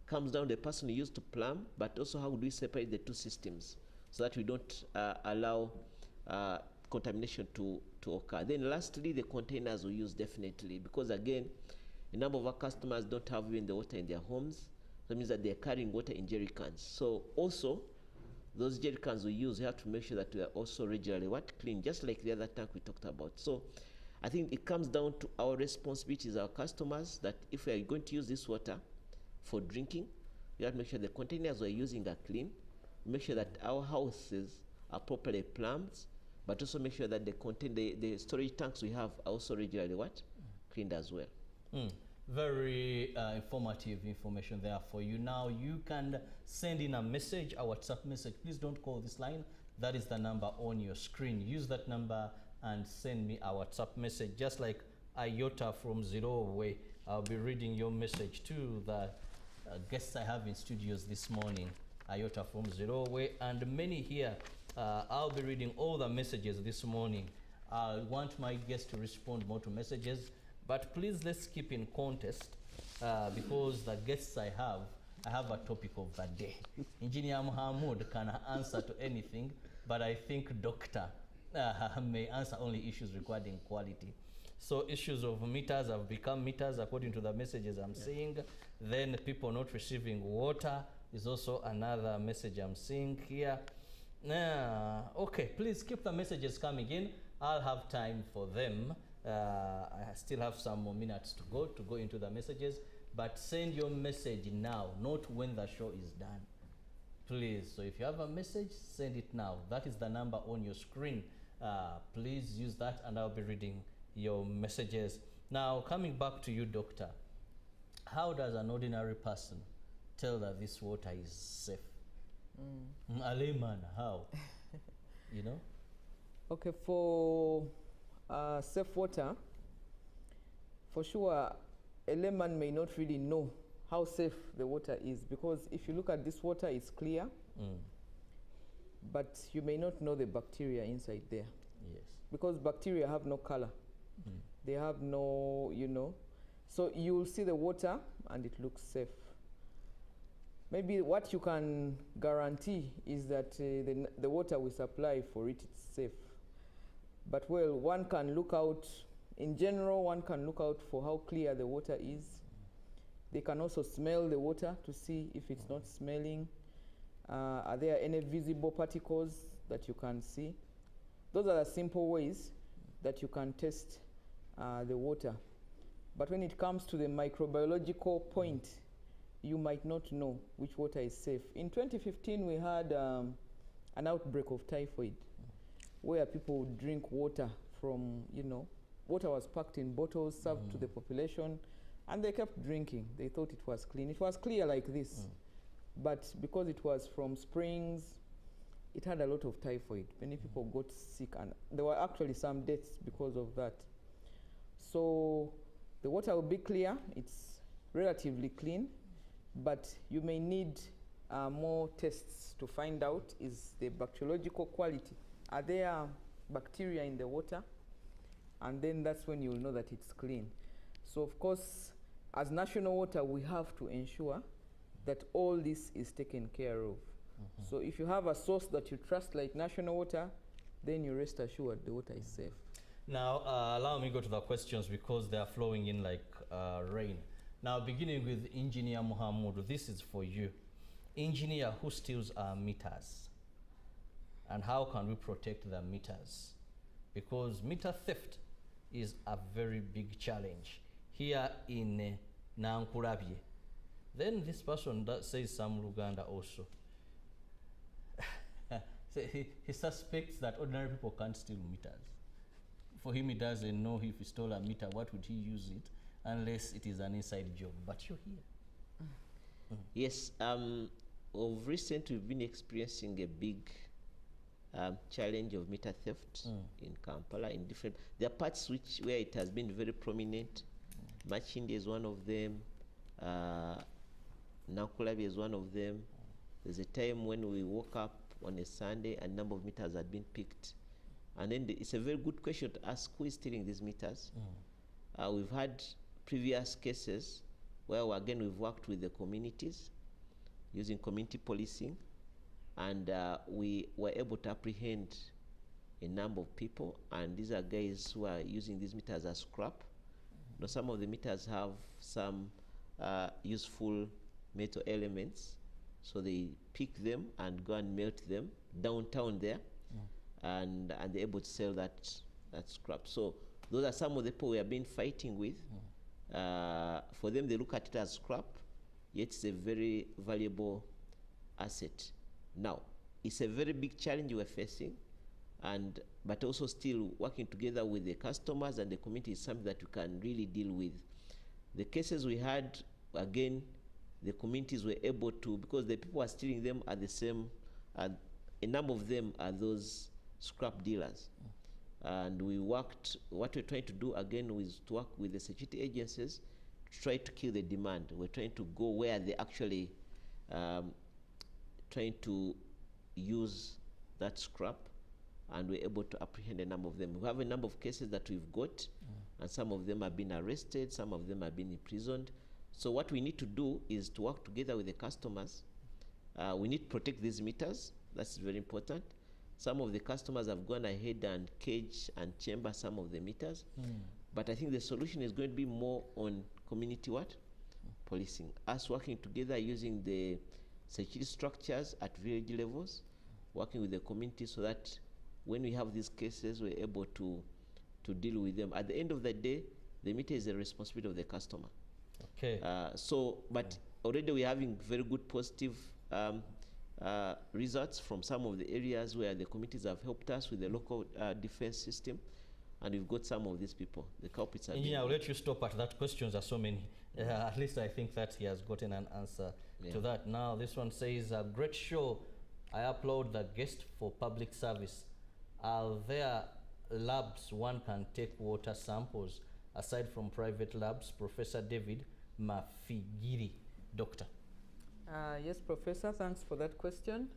comes down to the person who used to plumb, but also how do we separate the two systems so that we don't allow contamination to occur. Then lastly, the containers we use definitely, because again, a number of our customers don't have even the water in their homes. That means that they're carrying water in jerry cans. So also, those jerry cans we use, we have to make sure that we are also regularly what? Clean, just like the other tank we talked about. So I think it comes down to our responsibility as our customers, that if we are going to use this water for drinking, we have to make sure the containers we're using are clean, make sure that our houses are properly plumbed, but also make sure that the storage tanks we have are also regularly what? Cleaned as well. Very informative information there for you. Now you can send in a message, a WhatsApp message. Please don't call this line. That is the number on your screen. Use that number and send me a WhatsApp message. Just like Iota from Zirowe, I'll be reading your message to the guests I have in studios this morning. Iota from Zirowe and many here. I'll be reading all the messages this morning. I want my guests to respond more to messages. But please, let's keep in context because the guests I have a topic of the day. Engineer Mohamud can answer to anything, but I think Doctor may answer only issues regarding quality. So issues of meters have become meters according to the messages I'm seeing. Then people not receiving water is also another message I'm seeing here. Okay, please keep the messages coming in. I'll have time for them. I still have some more minutes to go into the messages, but send your message now, not when the show is done. Please, so if you have a message, send it now. That is the number on your screen. Please use that and I'll be reading your messages. Now, coming back to you, Doctor, how does an ordinary person tell that this water is safe? A layman, how? You know? Okay, for safe water, for sure, a layman may not really know how safe the water is, because if you look at this water, it's clear, but you may not know the bacteria inside there. Yes. Because bacteria have no color. They have no, So you'll see the water and it looks safe. Maybe what you can guarantee is that the water we supply for it is safe. But well, one can look out, in general, one can look out for how clear the water is. They can also smell the water to see if it's not smelling. Are there any visible particles that you can see? Those are the simple ways that you can test the water. But when it comes to the microbiological point, you might not know which water is safe. In 2015, we had an outbreak of typhoid where people would drink water from, water was packed in bottles, served to the population, and they kept drinking. They thought it was clean. It was clear like this. But because it was from springs, it had a lot of typhoid. Many people got sick, and there were actually some deaths because of that. So the water will be clear. It's relatively clean, but you may need more tests to find out is the bacteriological quality. Are there bacteria in the water? And then that's when you'll know that it's clean. So of course, as national water, we have to ensure that all this is taken care of. So if you have a source that you trust like national water, then you rest assured the water is safe. Now, allow me to go to the questions because they are flowing in like rain. Now, beginning with Engineer Muhammad, this is for you. Engineer, who steals our meters? And how can we protect the meters? Because meter theft is a very big challenge here in Nankurabye. Then this person that says some Uganda also. So he suspects that ordinary people can't steal meters. For him, he doesn't know if he stole a meter, what would he use it, unless it is an inside job. But you're here. Yes, of recent we've been experiencing a big challenge of meter theft in Kampala. There are parts where it has been very prominent. Machindi is one of them. Nankulabi is one of them. There's a time when we woke up on a Sunday and a number of meters had been picked. And then it's a very good question to ask who is stealing these meters. We've had previous cases where, again, we've worked with the communities using community policing, and we were able to apprehend a number of people, and these are guys who are using these meters as scrap. Now, some of the meters have some useful metal elements, so they pick them and go and melt them downtown there, and they're able to sell that scrap. So those are some of the people we have been fighting with. For them, they look at it as scrap, yet it's a very valuable asset. Now, it's a very big challenge we're facing, but also still working together with the customers and the community is something that we can really deal with. The cases we had, again, the communities were able to, because the people who are stealing them are the same, a number of them are those scrap dealers. And what we're trying to do again is to work with the security agencies to try to kill the demand. We're trying to go where they actually trying to use that scrap, and we're able to apprehend a number of them. We have a number of cases that we've got, and some of them have been arrested, some of them have been imprisoned. So what we need to do is to work together with the customers. We need to protect these meters. That's very important. Some of the customers have gone ahead and cage and chamber some of the meters. But I think the solution is going to be more on community policing. Us working together using the security structures at village levels, working with the community so that when we have these cases, we're able to deal with them. At the end of the day, the meter is the responsibility of the customer. Okay. But already we're having very good positive results from some of the areas where the communities have helped us with the local defense system, and we've got some of these people. The culprits are. Engineer, I'll let you stop at that. Questions are so many. At least I think that he has gotten an answer to that. Now, this one says, a great show. I upload the guest for public service. Are there labs one can take water samples aside from private labs? Professor David Mafigiri, doctor. Yes, Professor, thanks for that question.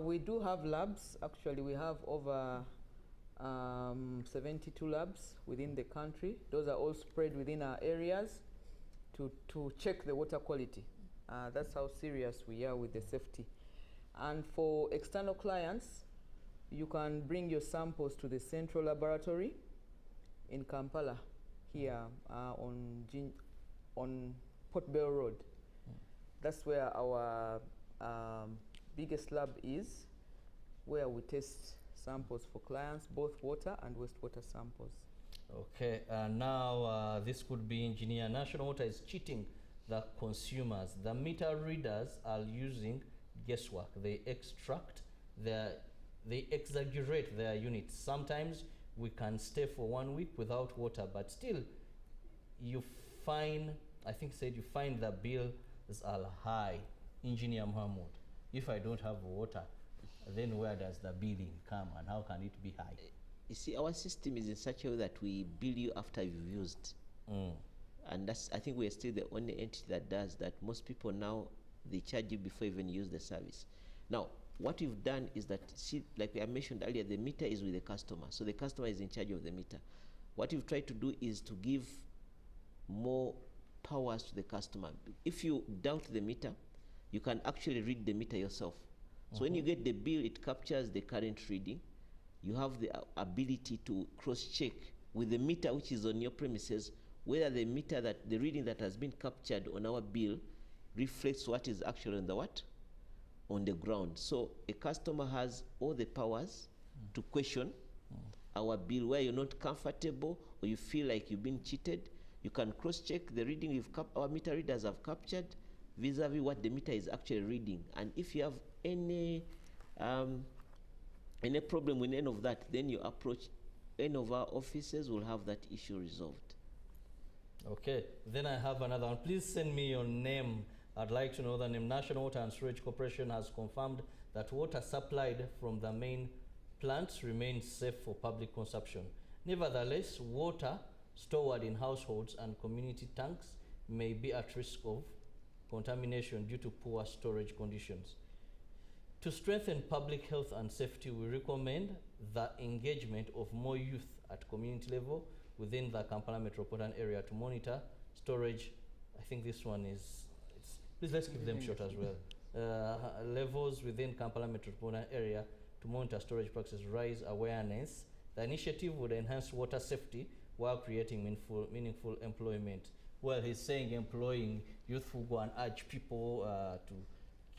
We do have labs. Actually, we have over 72 labs within the country. Those are all spread within our areas to check the water quality. That's how serious we are with the safety. And for external clients, you can bring your samples to the central laboratory in Kampala, here on Port Bell Road. That's where our biggest lab is, where we test samples for clients, both water and wastewater samples. Okay, now this could be engineer. National Water is cheating the consumers. The meter readers are using guesswork. They exaggerate their units. Sometimes we can stay for 1 week without water, but still you find, I think said you find the bills are high. Engineer Mohammed, if I don't have water, then where does the billing come and how can it be high? You see, our system is in such a way that we bill you after you've used. And that's, I think we're still the only entity that does that. Most people now, they charge you before you even use the service. Now, what we've done is that, see, like I mentioned earlier, the meter is with the customer. So the customer is in charge of the meter. What we've tried to do is to give more powers to the customer. If you doubt the meter, you can actually read the meter yourself. So when you get the bill, it captures the current reading. You have the ability to cross-check with the meter which is on your premises whether the meter that the reading that has been captured on our bill reflects what is actually on the what? On the ground. So a customer has all the powers to question our bill. Where you're not comfortable or you feel like you've been cheated, you can cross-check the reading our meter readers have captured vis-a-vis what the meter is actually reading. And if you have any problem with any of that, then you approach any of our offices, will have that issue resolved. Okay, then I have another one. Please send me your name. I'd like to know the name. National Water and Sewage Corporation has confirmed that water supplied from the main plants remains safe for public consumption. Nevertheless, water stored in households and community tanks may be at risk of contamination due to poor storage conditions. To strengthen public health and safety, we recommend the engagement of more youth at community level within the Kampala metropolitan area to monitor storage. I think this one is, please let's keep them short as well. Levels within Kampala metropolitan area to monitor storage practices, raise awareness. The initiative would enhance water safety while creating meaningful employment. Well, he's saying employing youth who go and urge people to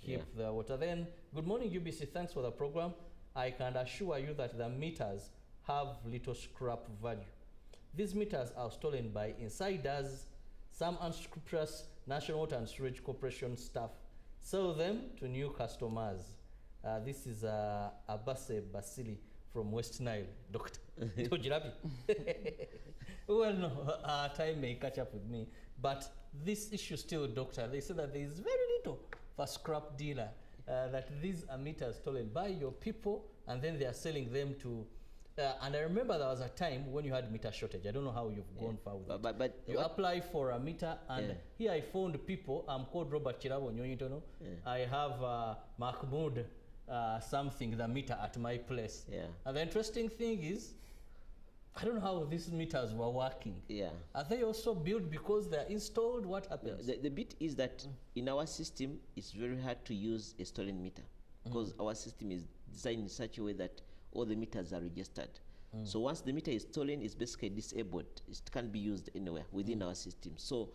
keep the water. Then, good morning UBC, thanks for the program. I can assure you that the meters have little scrap value. These meters are stolen by insiders. Some unscrupulous National Water and Sewage Corporation staff sell them to new customers. This is Abase Basili from West Nile, Doctor. Well, no, time may catch up with me. But this issue still, Doctor, they say that there is very little for scrap dealer, that these are meters stolen by your people and then they are selling them to and I remember there was a time when you had meter shortage. I don't know how you've gone far with it. But you apply for a meter, and here I found people. I'm called Robert Chirabo Nyonyitono. I have Mahmoud something, the meter at my place. And the interesting thing is, I don't know how these meters were working. Are they also built because they're installed? What happens? The bit is that in our system, it's very hard to use a stolen meter because our system is designed in such a way that all the meters are registered. So once the meter is stolen, it's basically disabled. It can't be used anywhere within our system. So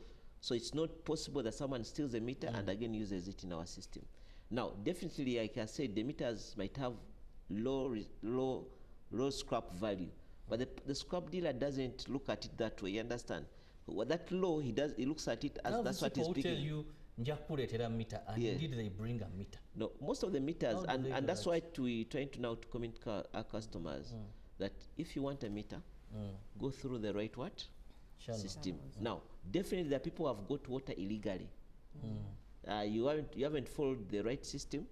it's not possible that someone steals a meter and again uses it in our system. Now, definitely, like I said, the meters might have low scrap value, but the scrap dealer doesn't look at it that way. You understand? Well, that low, he looks at it as that's what he's picking. Tell you, meter, and indeed they bring a meter. No, most of the meters, and that's why we're trying to now to communicate our customers that if you want a meter, go through the right system. Now, definitely there are people who have got water illegally. You haven't followed the right system.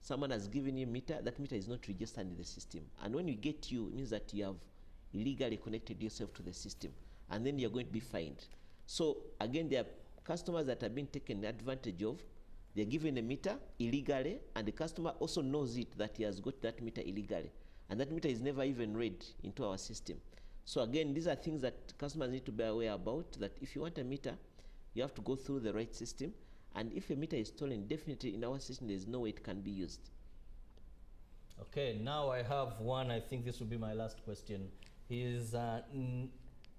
Someone has given you a meter, that meter is not registered in the system. And when you get it means that you have illegally connected yourself to the system. And then you're going to be fined. So again, there are customers that have been taken advantage of. They're given a meter illegally, and the customer also knows it that he has got that meter illegally. and that meter is never even read into our system. So again, these are things that customers need to be aware about, that if you want a meter, you have to go through the right system, and if a meter is stolen, definitely in our system there's no way it can be used. Okay, now I have one. I think this will be my last question. He's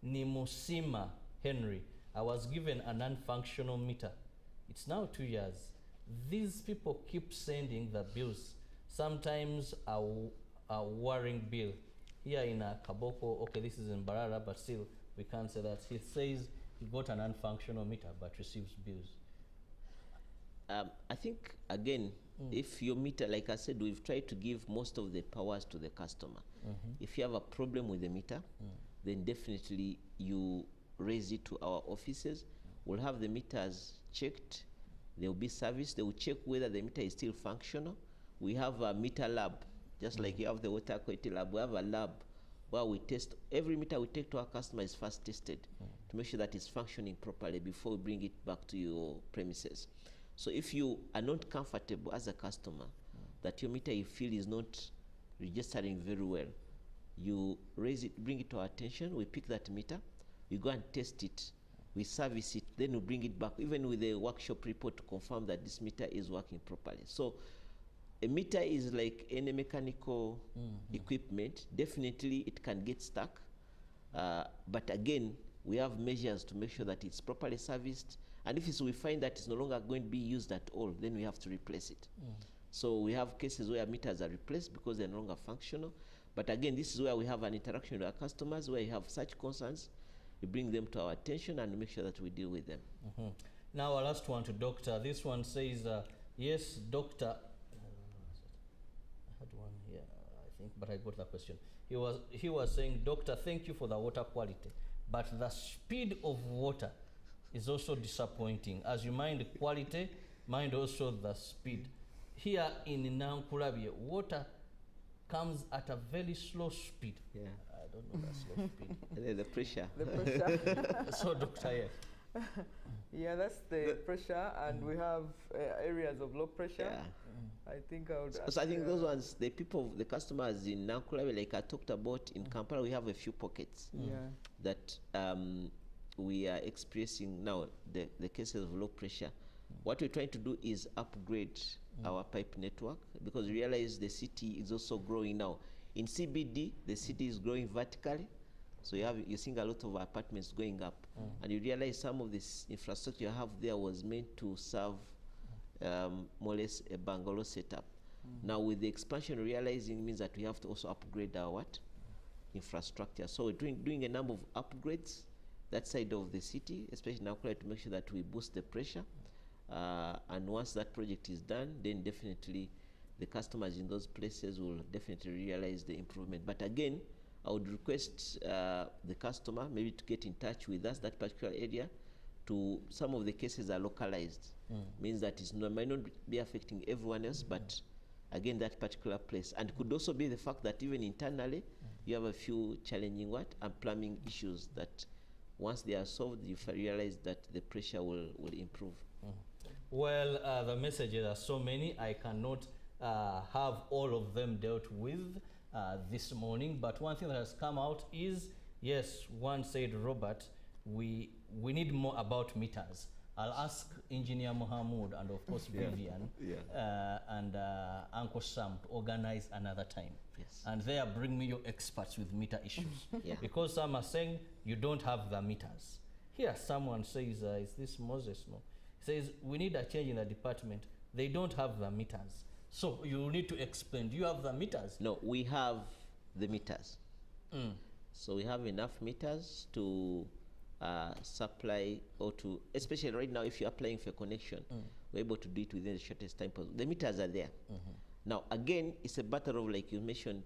Nimusima Henry. I was given a non-functional meter. It's now 2 years. These people keep sending the bills. Sometimes a worrying bill. Here in Kaboko, okay, this is in Barara, but still we can't say that. He says he got a non-functional meter but receives bills. I think, again, if your meter, like I said, we've tried to give most of the powers to the customer. If you have a problem with the meter, then definitely you raise it to our offices. We'll have the meters checked. They will be serviced. They will check whether the meter is still functional. We have a meter lab, just like you have the water quality lab. We have a lab where we test. Every meter we take to our customer is first tested to make sure that it's functioning properly before we bring it back to your premises. So if you are not comfortable as a customer that your meter you feel is not registering very well, you raise it, bring it to our attention, we pick that meter, we go and test it, we service it, then we bring it back, even with a workshop report to confirm that this meter is working properly. So a meter is like any mechanical equipment. Definitely it can get stuck, but again, we have measures to make sure that it's properly serviced. And if we find that it's no longer going to be used at all, then we have to replace it. So we have cases where meters are replaced because they're no longer functional. But again, this is where we have an interaction with our customers, where you have such concerns, we bring them to our attention and make sure that we deal with them. Now our last one to Doctor. This one says, yes, Doctor. I had one here, I think, but I got that question. He was saying, Doctor, thank you for the water quality, but the speed of water is also disappointing. As you mind quality, mind also the speed. Here in Nankulabye, water comes at a very slow speed. Yeah. I don't know that slow speed. The pressure. The pressure. So, Doctor, yes. Yeah, that's the pressure, and we have areas of low pressure. Yeah. I think I would. So I think those ones, the people, the customers in Nankulabye, like I talked about in Kampala, we have a few pockets that we are experiencing now, the cases of low pressure. What we're trying to do is upgrade our pipe network, because we realize the city is also growing now. In CBD, the city is growing vertically, so you're seeing a lot of apartments going up, and you realize some of this infrastructure you have there was meant to serve more or less a bungalow setup. Now with the expansion, realizing means that we have to also upgrade our infrastructure. So we're doing a number of upgrades that side of the city, especially now, to make sure that we boost the pressure. And once that project is done, then definitely the customers in those places will definitely realize the improvement. But again, I would request the customer maybe to get in touch with us, that particular area. To some of the cases are localized, means that it might not be affecting everyone else, but again, that particular place. And could also be the fact that even internally, you have a few challenging and plumbing issues that once they are solved, you realize that the pressure will improve. Well, the messages are so many, I cannot have all of them dealt with this morning, but one thing that has come out is, yes, one said, Robert, we need more about meters. I'll ask Engineer Mohamud and of course Vivian and Uncle Sam to organize another time. Yes. And there bring me your experts with meter issues. Because some are saying you don't have the meters. Here someone says, is this Moses? No. He says, we need a change in the department. They don't have the meters. So you need to explain, do you have the meters? No, we have the meters. So we have enough meters to supply, or to, especially right now, if you're applying for a connection, we're able to do it within the shortest time possible. The meters are there. Now, again, it's a matter of, like you mentioned,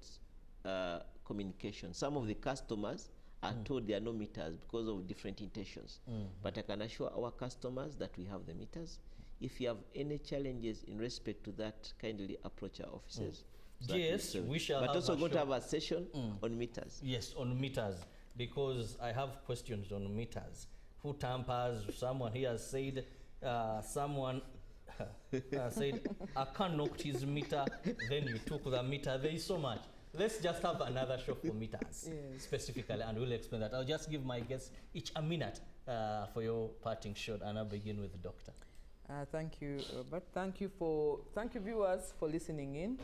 communication. Some of the customers are told there are no meters because of different intentions. But I can assure our customers that we have the meters. If you have any challenges in respect to that, kindly approach our offices. So yes, we shall. But also going to have a session on meters. Yes, on meters, because I have questions on meters. Who tampers? Someone here said, someone said, I can knock his meter, then you took the meter. There is so much. Let's just have another show for meters specifically, and we'll explain that. I'll just give my guests each a minute for your parting shot, and I'll begin with the doctor. Thank you, Robert. Thank you viewers for listening in.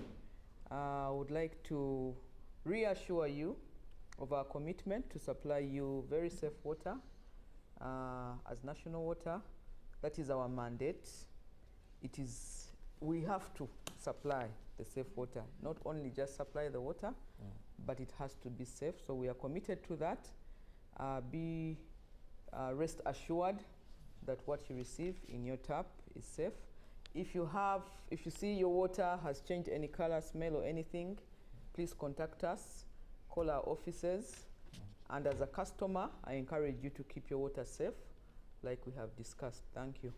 I would like to reassure you of our commitment to supply you very safe water as national water. That is our mandate. We have to supply the safe water, not only just supply the water, but it has to be safe. So we are committed to that. Rest assured that what you receive in your tap is safe. If you see your water has changed any color, smell, or anything, please contact us, call our offices, and as a customer, I encourage you to keep your water safe, like we have discussed. Thank you.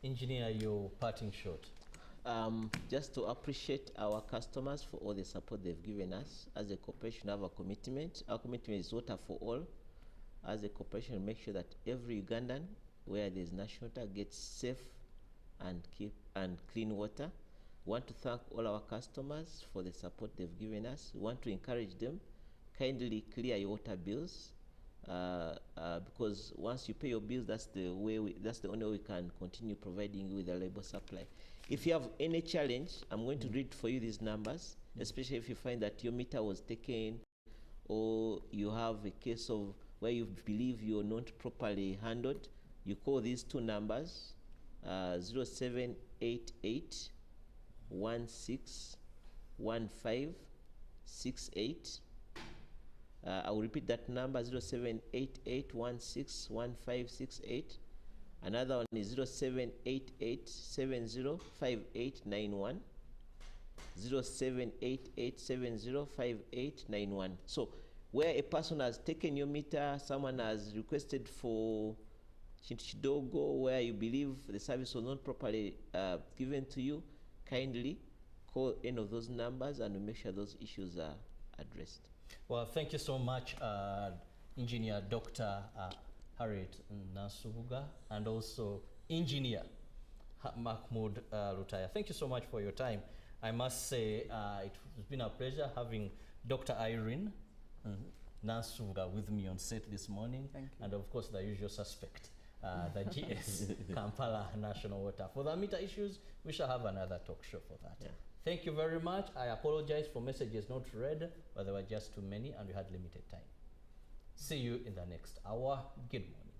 Engineer, your parting shot. Just to appreciate our customers for all the support they've given us. As a corporation, have a commitment. Our commitment is water for all. As a corporation, make sure that every Ugandan, where there's national water, gets safe and clean water. We want to thank all our customers for the support they've given us. We want to encourage them, kindly clear your water bills, because once you pay your bills, that's the only way we can continue providing you with a reliable supply. If you have any challenge, I'm going to read for you these numbers, especially if you find that your meter was taken, or you have a case of where you believe you're not properly handled. You call these two numbers, 0788 161568. I will repeat that number, 0788 161568. Another one is 0788 705891. 0788 705891. So where a person has taken your meter, someone has requested for Chidogo, where you believe the service was not properly given to you, kindly call any of those numbers and make sure those issues are addressed. Well, thank you so much, Engineer Dr. Harriet Nasubuga, and also Engineer Mahmoud Rutaya. Thank you so much for your time. I must say it's been a pleasure having Dr. Irene Nasubuga with me on set this morning. Thank you. And of course the usual suspect, the GS Kampala National Water. For the meter issues, we shall have another talk show for that. Yeah. Thank you very much. I apologize for messages not read, but there were just too many and we had limited time. See you in the next hour. Good morning.